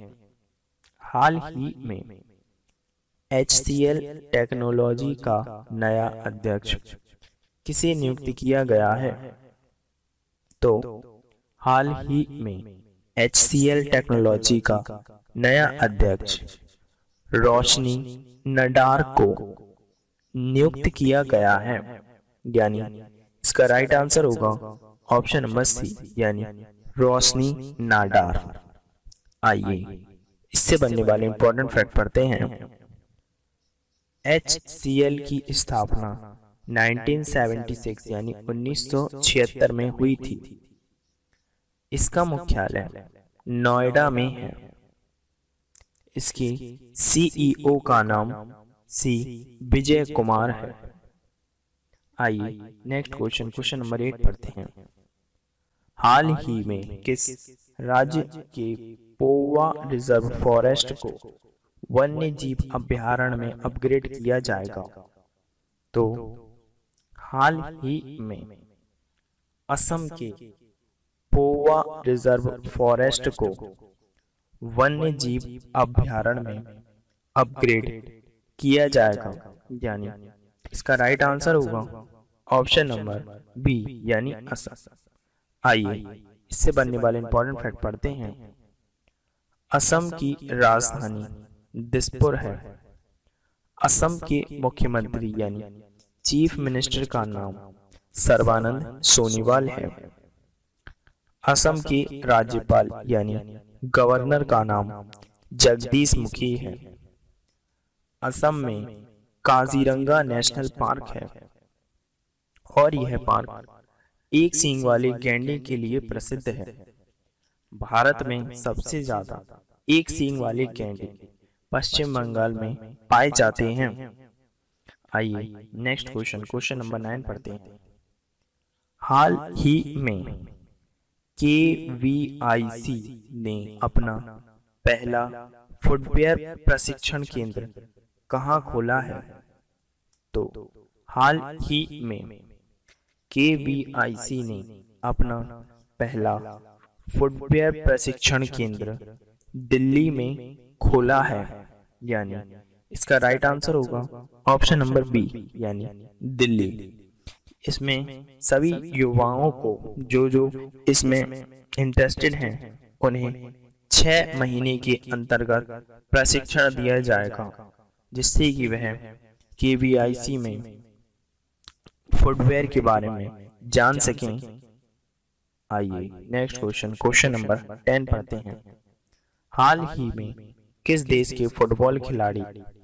हाल ही में HCL टेक्नोलॉजी का नया अध्यक्ष किसे नियुक्त किया गया है? तो हाल ही में HCL टेक्नोलॉजी का नया अध्यक्ष रोशनी नडार को नियुक्त किया गया है, यानी इसका राइट आंसर होगा ऑप्शन नंबर सी, यानी रोशनी नाडार। आइए इससे बनने वाले इंपॉर्टेंट फैक्ट पढ़ते हैं। HCL की स्थापना 1976 यानी 1976 में हुई थी। इसका मुख्यालय नोएडा में है। इसके सीईओ का नाम सी विजय कुमार है। आइए नेक्स्ट क्वेश्चन, क्वेश्चन नंबर 8 पढ़ते हैं। हाल ही में किस राज्य के पोवा रिजर्व फॉरेस्ट को वन्य जीव अभयारण्य में अपग्रेड किया जाएगा? तो हाल ही में असम के पोवा रिजर्व फॉरेस्ट को वन्य जीव अभयारण्य में अपग्रेड किया जाएगा, यानी इसका राइट आंसर होगा ऑप्शन नंबर बी यानी असम। आइए इससे बनने वाले इंपॉर्टेंट फैक्ट पढ़ते हैं। असम की राजधानी दिसपुर है। असम के मुख्यमंत्री यानी चीफ मिनिस्टर का नाम सर्बानंद सोनोवाल है। असम के राज्यपाल यानी गवर्नर का नाम जगदीश मुखी है। असम में काजीरंगा नेशनल पार्क है और यह पार्क एक सींग वाले गैंडे के लिए प्रसिद्ध है। भारत में सबसे ज्यादा एक सींग वाले गैंडे पश्चिम बंगाल में पाए जाते हैं। आइए नेक्स्ट क्वेश्चन, क्वेश्चन नंबर 9 पढ़ते हैं। हाल ही में KVIC ने अपना पहला फुटवेयर प्रशिक्षण केंद्र कहाँ खोला है? तो हाल ही में KVIC ने अपना पहला फुटवेयर प्रशिक्षण केंद्र दिल्ली में खोला है, यानी इसका राइट आंसर होगा ऑप्शन नंबर बी यानी दिल्ली। इसमें सभी युवाओं को जो इसमें इंटरेस्टेड हैं उन्हें 6 महीने के अंतर्गत प्रशिक्षण दिया जाएगा, जिससे कि वह KVIC में फुटवेयर के बारे में जान सकें। आइए नेक्स्ट क्वेश्चन, क्वेश्चन नंबर 10 पढ़ते हैं। हाल ही में किस देश के फुटबॉल खिलाड़ी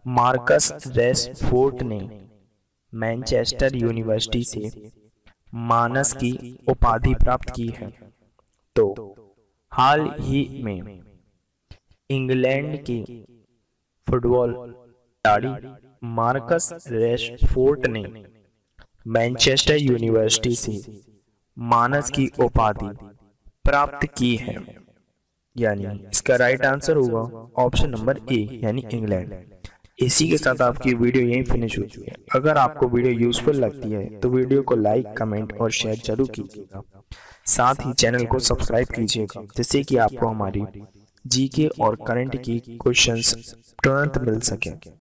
मार्कस रैशफोर्ड ने मैनचेस्टर यूनिवर्सिटी से मानस की उपाधि प्राप्त की है? तो हाल ही में इंग्लैंड के फुटबॉल खिलाड़ी मार्कस रैशफोर्ड ने मैनचेस्टर यूनिवर्सिटी से मानस की उपाधि प्राप्त की है, यानी इसका राइट आंसर होगा ऑप्शन नंबर ए यानी इंग्लैंड। इसी के साथ आपकी वीडियो यहीं फिनिश होती है। अगर आपको वीडियो यूजफुल लगती है तो वीडियो को लाइक, कमेंट और शेयर जरूर कीजिएगा। साथ ही चैनल को सब्सक्राइब कीजिएगा, जिससे कि आपको हमारी जीके और करंट की क्वेश्चंस तुरंत मिल सके।